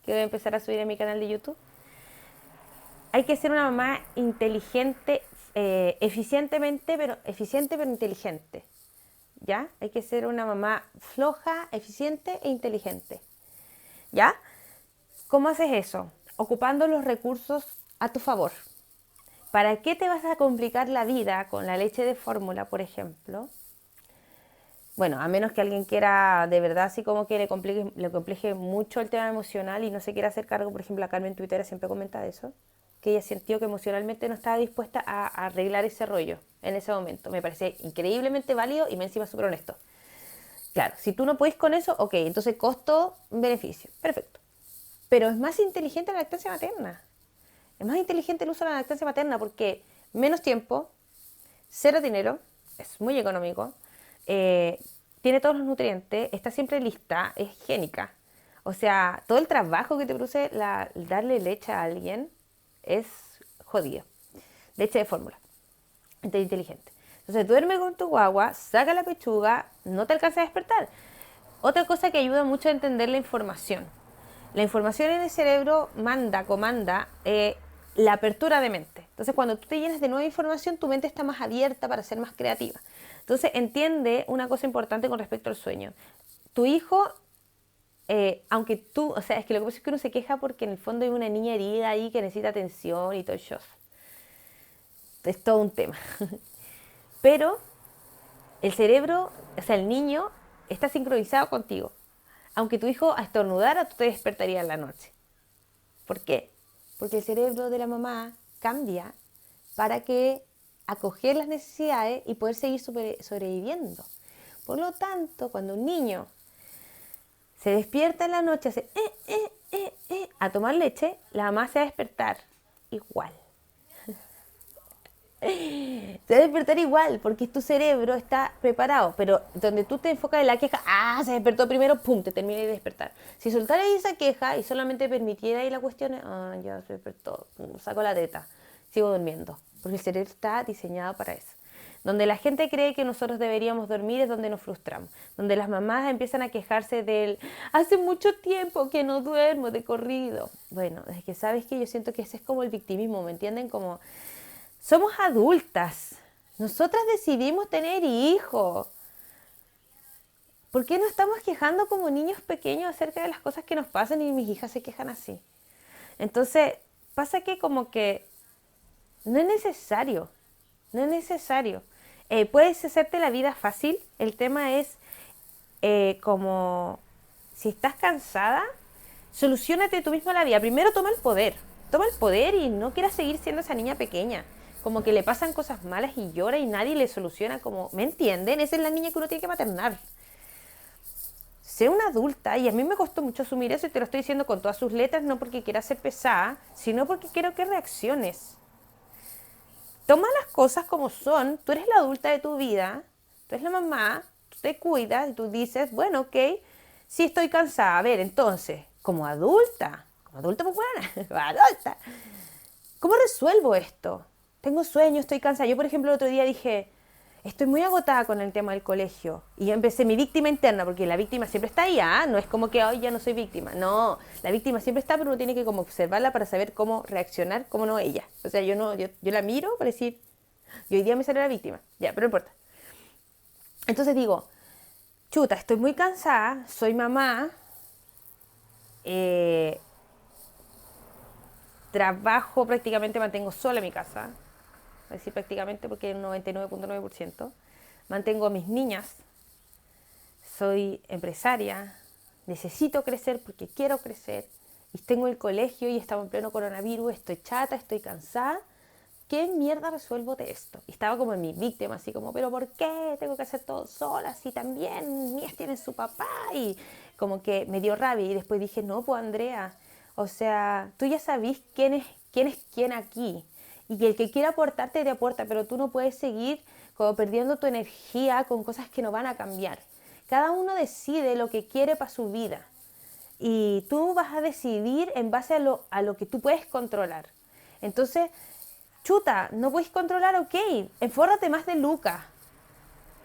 que voy a empezar a subir a mi canal de YouTube. Hay que ser una mamá inteligente, eficiente pero inteligente. ¿Ya? Hay que ser una mamá floja, eficiente e inteligente. ¿Ya? ¿Cómo haces eso? Ocupando los recursos a tu favor. ¿Para qué te vas a complicar la vida con la leche de fórmula, por ejemplo? Bueno, a menos que alguien quiera de verdad así como que le complique mucho el tema emocional y no se quiera hacer cargo. Por ejemplo, la Carmen Twitter siempre comenta eso, que ella sintió que emocionalmente no estaba dispuesta a arreglar ese rollo en ese momento. Me parece increíblemente válido y me encima súper honesto. Claro, si tú no puedes con eso, ok, entonces costo-beneficio, perfecto. Pero es más inteligente la lactancia materna. Es más inteligente el uso de la lactancia materna porque menos tiempo, cero dinero, es muy económico, tiene todos los nutrientes, está siempre lista, es higiénica. O sea, todo el trabajo que te produce darle leche a alguien es jodido. Leche de fórmula. Entonces, inteligente. Entonces, duerme con tu guagua, saca la pechuga, no te alcanza a despertar. Otra cosa que ayuda mucho a entender la información. La información en el cerebro comanda la apertura de mente. Entonces, cuando tú te llenas de nueva información, tu mente está más abierta para ser más creativa. Entonces, entiende una cosa importante con respecto al sueño. Tu hijo, aunque tú, o sea, es que lo que pasa es que uno se queja porque en el fondo hay una niña herida ahí que necesita atención y todo el show. Es todo un tema. Pero el cerebro, o sea, el niño está sincronizado contigo. Aunque tu hijo estornudara, tú te despertarías en la noche. ¿Por qué? Porque el cerebro de la mamá cambia para que acoger las necesidades y poder seguir sobreviviendo. Por lo tanto, cuando un niño, Se despierta en la noche, hace a tomar leche, la mamá se va a despertar igual. Se va a despertar igual, porque tu cerebro está preparado, pero donde tú te enfocas en la queja, se despertó primero, pum, te termina de despertar. Si soltara esa queja y solamente permitiera ahí la cuestión, ya se despertó, saco la teta, sigo durmiendo, porque el cerebro está diseñado para eso. Donde la gente cree que nosotros deberíamos dormir es donde nos frustramos. Donde las mamás empiezan a quejarse del hace mucho tiempo que no duermo de corrido. Bueno, es que sabes que yo siento que ese es como el victimismo, ¿me entienden? Como somos adultas. Nosotras decidimos tener hijos. ¿Por qué no estamos quejando como niños pequeños acerca de las cosas que nos pasan y mis hijas se quejan así? Entonces, pasa que como que no es necesario. No es necesario. Puedes hacerte la vida fácil. El tema es como si estás cansada, solucionate tú misma la vida. Primero toma el poder. Toma el poder y no quieras seguir siendo esa niña pequeña. Como que le pasan cosas malas y llora y nadie le soluciona. Como, ¿me entienden? Esa es la niña que uno tiene que maternar. Sé una adulta y a mí me costó mucho asumir eso y te lo estoy diciendo con todas sus letras, no porque quiera ser pesada, sino porque quiero que reacciones. Toma las cosas como son, tú eres la adulta de tu vida, tú eres la mamá, tú te cuidas y tú dices, bueno, ok, sí estoy cansada, a ver, entonces, como adulta pues bueno, adulta, ¿cómo resuelvo esto? Tengo sueño, estoy cansada. Yo, por ejemplo, el otro día dije, estoy muy agotada con el tema del colegio. Y yo empecé mi víctima interna, porque la víctima siempre está ahí, no es como que hoy ya no soy víctima. No, la víctima siempre está, pero uno tiene que como observarla para saber cómo reaccionar, cómo no ella. O sea, yo la miro para decir, y hoy día me sale la víctima. Ya, pero no importa. Entonces digo, chuta, estoy muy cansada, soy mamá, eh, trabajo prácticamente, mantengo sola mi casa. Voy a decir prácticamente porque es un 99.9%. Mantengo a mis niñas, soy empresaria, necesito crecer porque quiero crecer, y tengo el colegio y estamos en pleno coronavirus, estoy chata, estoy cansada. ¿Qué mierda resuelvo de esto? Y estaba como en mi víctima, así como, ¿pero por qué tengo que hacer todo sola? Si también mías tienen su papá. Y como que me dio rabia. Y después dije, no, pues Andrea, o sea, tú ya sabís quién es quién aquí. Y que el que quiera aportarte te aporta, pero tú no puedes seguir como perdiendo tu energía con cosas que no van a cambiar. Cada uno decide lo que quiere para su vida. Y tú vas a decidir en base a lo que tú puedes controlar. Entonces, chuta, no puedes controlar, ok, enfórrate más de lucas,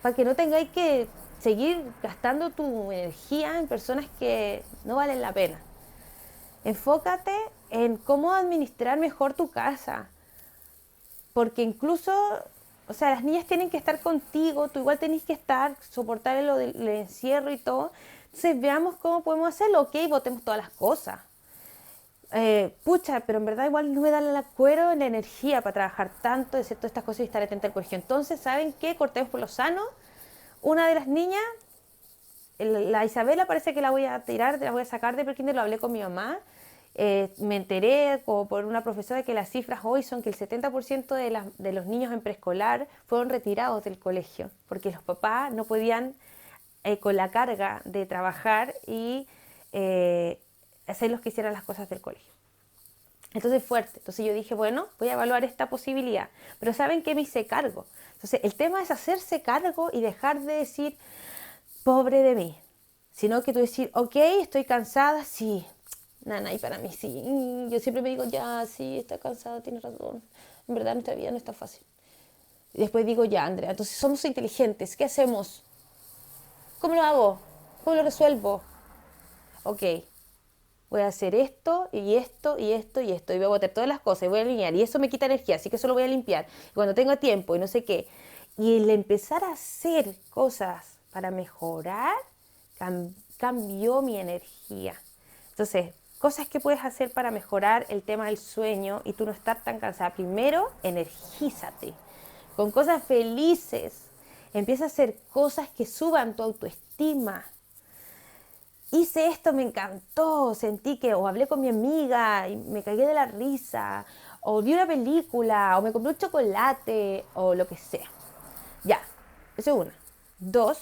para que no tengáis que seguir gastando tu energía en personas que no valen la pena. Enfócate en cómo administrar mejor tu casa, porque incluso, o sea, las niñas tienen que estar contigo, tú igual tenés que estar, soportar lo del encierro y todo. Entonces veamos cómo podemos hacerlo, ok, botemos todas las cosas. Pucha, pero en verdad igual no me da la cuero la energía para trabajar tanto, de hacer todas estas cosas y estar atenta al colegio. Entonces, ¿saben qué? Cortemos por lo sano. Una de las niñas, la Isabela, parece que la voy a tirar, la voy a sacar de prekinder, lo hablé con mi mamá. Me enteré como por una profesora que las cifras hoy son que el 70% de los niños en preescolar fueron retirados del colegio porque los papás no podían con la carga de trabajar y hacerlos que hicieran las cosas del colegio. Entonces fuerte. Entonces yo dije, bueno, voy a evaluar esta posibilidad. Pero ¿saben qué? Me hice cargo. Entonces el tema es hacerse cargo y dejar de decir, pobre de mí. Sino que tú decir, ok, estoy cansada, sí. Nana, y para mí sí. Yo siempre me digo, ya, sí, está cansada, tienes razón. En verdad nuestra vida no está fácil. Y después digo, ya, Andrea, entonces somos inteligentes. ¿Qué hacemos? ¿Cómo lo hago? ¿Cómo lo resuelvo? Ok, voy a hacer esto y esto y esto y esto y voy a botar todas las cosas y voy a alinear y eso me quita energía, así que eso lo voy a limpiar y cuando tenga tiempo y no sé qué. Y el empezar a hacer cosas para mejorar cambió mi energía. Entonces, cosas que puedes hacer para mejorar el tema del sueño y tú no estar tan cansada. Primero, energízate con cosas felices. Empieza a hacer cosas que suban tu autoestima. Hice esto, me encantó, sentí que, o hablé con mi amiga y me cagué de la risa, o vi una película, o me compré un chocolate, o lo que sea. Ya, eso es una. Dos,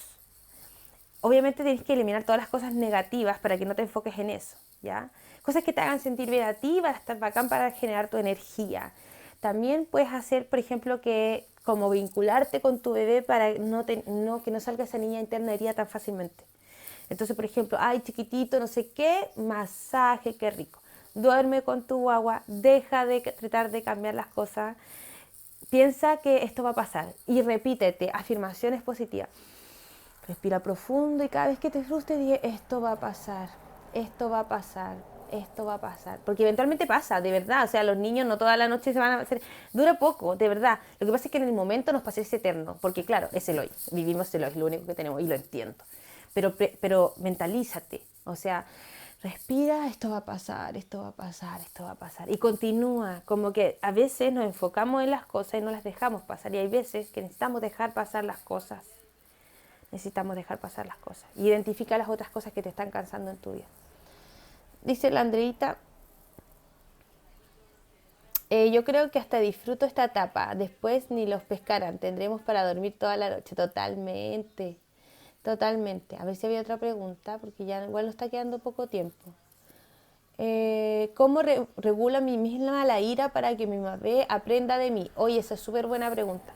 obviamente tienes que eliminar todas las cosas negativas para que no te enfoques en eso, ¿ya? Cosas que te hagan sentir bien a ti, van a estar bacán para generar tu energía. También puedes hacer, por ejemplo, que como vincularte con tu bebé para que no salga esa niña interna herida tan fácilmente. Entonces, por ejemplo, ay, chiquitito, no sé qué, masaje, qué rico. Duerme con tu guagua, deja de tratar de cambiar las cosas, piensa que esto va a pasar y repítete afirmaciones positivas. Respira profundo y cada vez que te frustres, dije, esto va a pasar, esto va a pasar, esto va a pasar. Porque eventualmente pasa, de verdad. O sea, los niños no toda la noche se van a hacer... Dura poco, de verdad. Lo que pasa es que en el momento nos parece eterno. Porque claro, es el hoy. Vivimos el hoy, es lo único que tenemos y lo entiendo. Pero mentalízate. O sea, respira, esto va a pasar, esto va a pasar, esto va a pasar. Y continúa. Como que a veces nos enfocamos en las cosas y no las dejamos pasar. Y hay veces que necesitamos dejar pasar las cosas. Necesitamos dejar pasar las cosas. Identifica las otras cosas que te están cansando en tu vida. Dice la Andreita, yo creo que hasta disfruto esta etapa. Después ni los pescarán. Tendremos para dormir toda la noche. Totalmente. Totalmente. A ver si había otra pregunta, porque ya igual nos está quedando poco tiempo. ¿Cómo regula a mí misma la ira para que mi bebé aprenda de mí? Oye, esa es súper buena pregunta.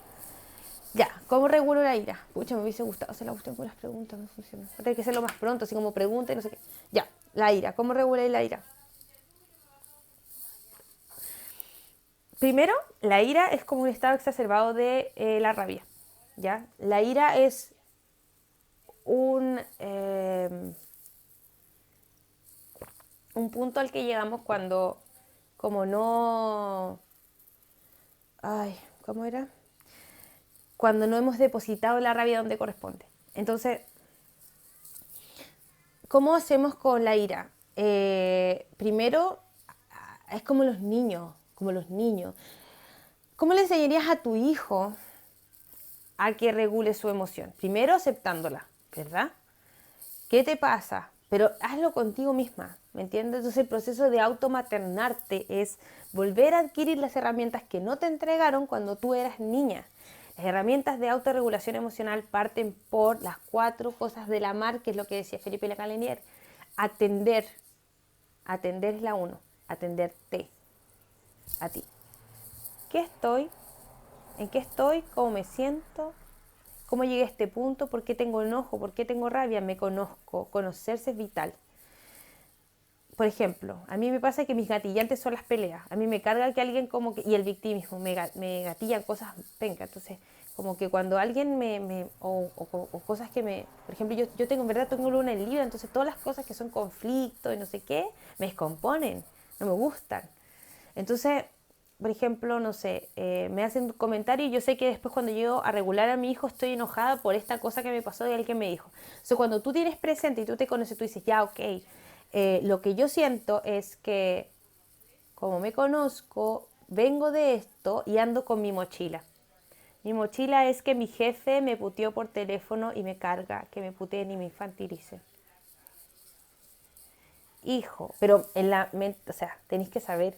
Ya, ¿cómo regulo la ira? Pucha, me hubiese gustado hacer la cuestión con las preguntas, no funciona. Hay que hacerlo más pronto, así como pregunta y no sé qué. Ya, la ira, ¿cómo reguláis la ira? Primero, la ira es como un estado exacerbado de la rabia, ¿ya? La ira es un, un punto al que llegamos cuando, como no... Ay, ¿cómo era? Cuando no hemos depositado la rabia donde corresponde. Entonces, ¿cómo hacemos con la ira? Primero, es como los niños, como los niños. ¿Cómo le enseñarías a tu hijo a que regule su emoción? Primero aceptándola, ¿verdad? ¿Qué te pasa? Pero hazlo contigo misma, ¿me entiendes? Entonces el proceso de automaternarte es volver a adquirir las herramientas que no te entregaron cuando tú eras niña. Las herramientas de autorregulación emocional parten por las 4 cosas del amar, que es lo que decía Felipe Lacalenier. Atender. Atender es la 1. Atenderte a ti. ¿Qué estoy? ¿En qué estoy? ¿Cómo me siento? ¿Cómo llegué a este punto? ¿Por qué tengo enojo? ¿Por qué tengo rabia? Me conozco. Conocerse es vital. Por ejemplo, a mí me pasa que mis gatillantes son las peleas. A mí me carga que alguien como que... Y el victimismo, me gatillan cosas penca. Entonces, como que cuando alguien o cosas que me... Por ejemplo, yo tengo, en verdad, tengo luna en Libra, entonces todas las cosas que son conflicto y no sé qué, me descomponen, no me gustan. Entonces, por ejemplo, no sé, me hacen un comentario y yo sé que después cuando llego a regular a mi hijo estoy enojada por esta cosa que me pasó de alguien que me dijo. Entonces, cuando tú tienes presente y tú te conoces, tú dices, ya, ok, lo que yo siento es que como me conozco, vengo de esto y ando con mi mochila. Mi mochila es que mi jefe me puteó por teléfono y me carga, que me puteen y me infantilicen. Hijo, pero en la mente, o sea, tenéis que saber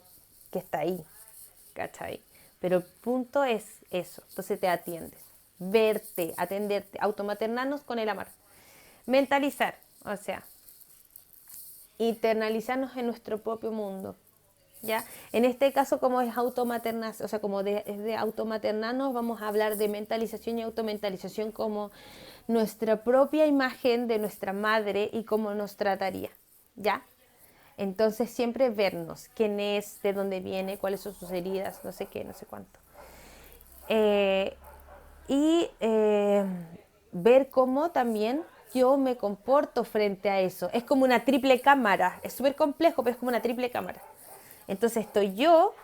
que está ahí, ¿cachai? Pero el punto es eso, entonces te atiendes, verte, atenderte, automaternarnos con el amar, mentalizar, o sea, internalizarnos en nuestro propio mundo, ¿ya? En este caso, como es automaternarse, o sea, como es de automaternarnos, vamos a hablar de mentalización y automentalización como nuestra propia imagen de nuestra madre y cómo nos trataría, ¿ya? Entonces siempre vernos, quién es, de dónde viene, cuáles son sus heridas, no sé qué, no sé cuánto. Eh, y ver cómo también yo me comporto frente a eso. Es como una triple cámara, es súper complejo, pero es como una triple cámara. Entonces estoy yo,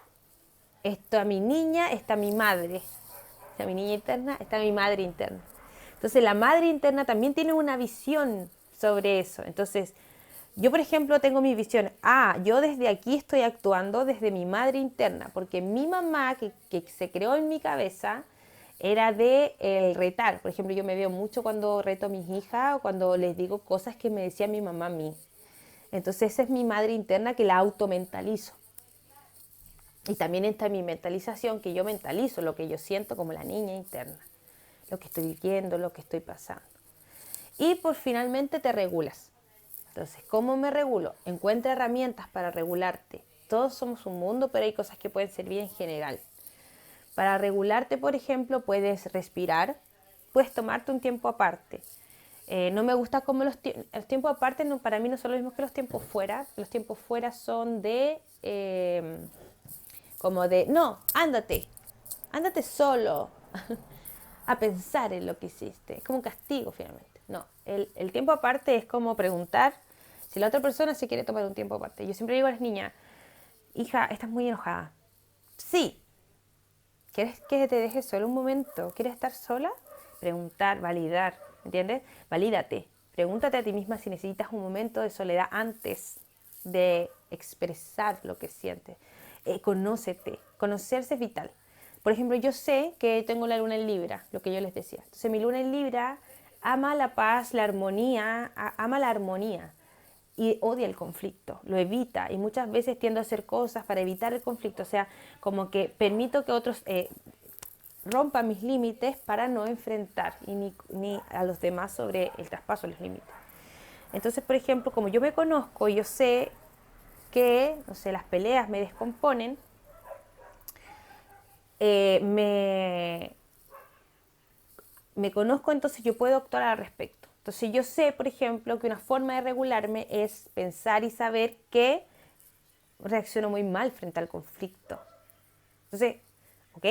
está mi niña, está mi madre, está mi niña interna, está mi madre interna. Entonces la madre interna también tiene una visión sobre eso. Entonces yo, por ejemplo, tengo mi visión. Yo desde aquí estoy actuando desde mi madre interna, porque mi mamá, que se creó en mi cabeza, era de el retar. Por ejemplo, yo me veo mucho cuando reto a mis hijas o cuando les digo cosas que me decía mi mamá a mí. Entonces esa es mi madre interna que la automentalizo. Y también está mi mentalización, que yo mentalizo lo que yo siento como la niña interna, lo que estoy viviendo, lo que estoy pasando. Y por finalmente te regulas. Entonces, ¿cómo me regulo? Encuentra herramientas para regularte. Todos somos un mundo, pero hay cosas que pueden servir en general. Para regularte, por ejemplo, puedes respirar, puedes tomarte un tiempo aparte. No me gusta como los tiempos aparte, no, para mí no son lo mismo que los tiempos fuera. Los tiempos fuera son de, como de, no, ándate solo a pensar en lo que hiciste. Es como un castigo finalmente. No, el tiempo aparte es como preguntar si la otra persona se quiere tomar un tiempo aparte. Yo siempre digo a las niñas, hija, estás muy enojada. Sí. ¿Quieres que te deje solo un momento? ¿Quieres estar sola? Preguntar, validar, ¿entiendes? Valídate. Pregúntate a ti misma si necesitas un momento de soledad antes de expresar lo que sientes. Conócete. Conocerse es vital. Por ejemplo, yo sé que tengo la luna en Libra, lo que yo les decía. Entonces, mi luna en Libra ama la paz, la armonía, ama la armonía y odia el conflicto, lo evita y muchas veces tiendo a hacer cosas para evitar el conflicto, o sea, como que permito que otros rompan mis límites para no enfrentar ni a los demás sobre el traspaso de los límites. Entonces, por ejemplo, como yo me conozco y yo sé que, no sé, las peleas me descomponen, me conozco, entonces yo puedo actuar al respecto. Entonces yo sé, por ejemplo, que una forma de regularme es pensar y saber que reacciono muy mal frente al conflicto. Entonces, ¿ok?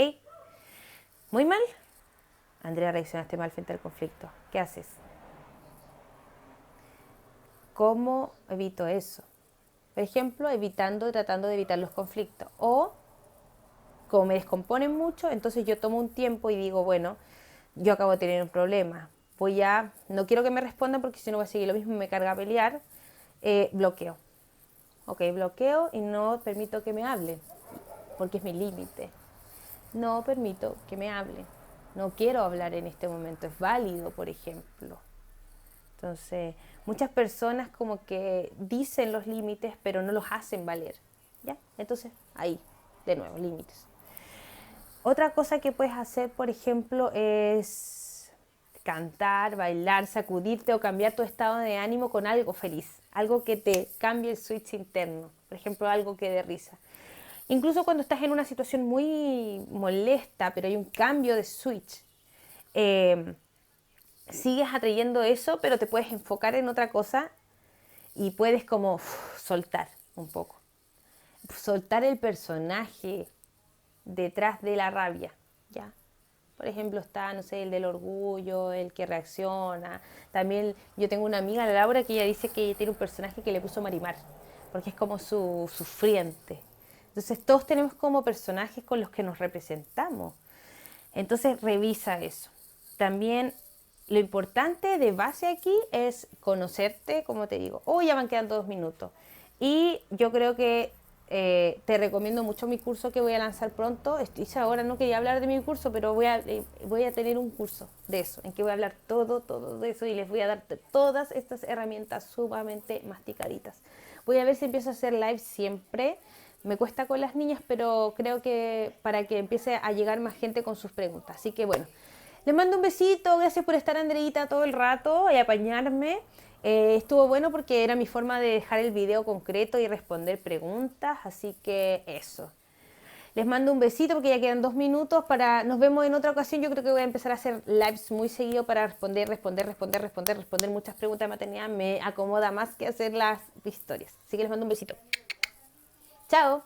¿Muy mal? Andrea, reaccionaste mal frente al conflicto. ¿Qué haces? ¿Cómo evito eso? Por ejemplo, tratando de evitar los conflictos. O, como me descomponen mucho, entonces yo tomo un tiempo y digo, bueno, yo acabo de tener un problema. No quiero que me respondan porque si no voy a seguir lo mismo, me carga a pelear. Bloqueo. Ok, bloqueo y no permito que me hablen, porque es mi límite. No permito que me hablen. No quiero hablar en este momento, es válido, por ejemplo. Entonces, muchas personas como que dicen los límites, pero no los hacen valer. ¿Ya? Entonces, ahí, de nuevo, límites. Otra cosa que puedes hacer, por ejemplo, es cantar, bailar, sacudirte o cambiar tu estado de ánimo con algo feliz, algo que te cambie el switch interno, por ejemplo, algo que dé risa. Incluso cuando estás en una situación muy molesta, pero hay un cambio de switch, sigues atrayendo eso, pero te puedes enfocar en otra cosa y puedes como soltar un poco. Soltar el personaje detrás de la rabia, ¿ya? Por ejemplo, está, no sé, el del orgullo, el que reacciona. También yo tengo una amiga, la Laura, que ella dice que ella tiene un personaje que le puso Marimar, porque es como su sufriente. Entonces todos tenemos como personajes con los que nos representamos. Entonces revisa eso. También lo importante de base aquí es conocerte, como te digo. Hoy ya van quedando 2 minutos. Y yo creo que te recomiendo mucho mi curso que voy a lanzar pronto. Ahora no quería hablar de mi curso, pero voy a tener un curso de eso, en que voy a hablar todo de eso y les voy a dar todas estas herramientas sumamente masticaditas. Voy a ver si empiezo a hacer live siempre. Me cuesta con las niñas, pero creo que para que empiece a llegar más gente con sus preguntas. Así que bueno, les mando un besito, gracias por estar, Andreita, todo el rato y apañarme. Estuvo bueno porque era mi forma de dejar el video concreto y responder preguntas, así que eso. Les mando un besito porque ya quedan 2 minutos. Nos vemos en otra ocasión. Yo creo que voy a empezar a hacer lives muy seguido para responder muchas preguntas de maternidad. Me acomoda más que hacer las historias. Así que les mando un besito. Chao.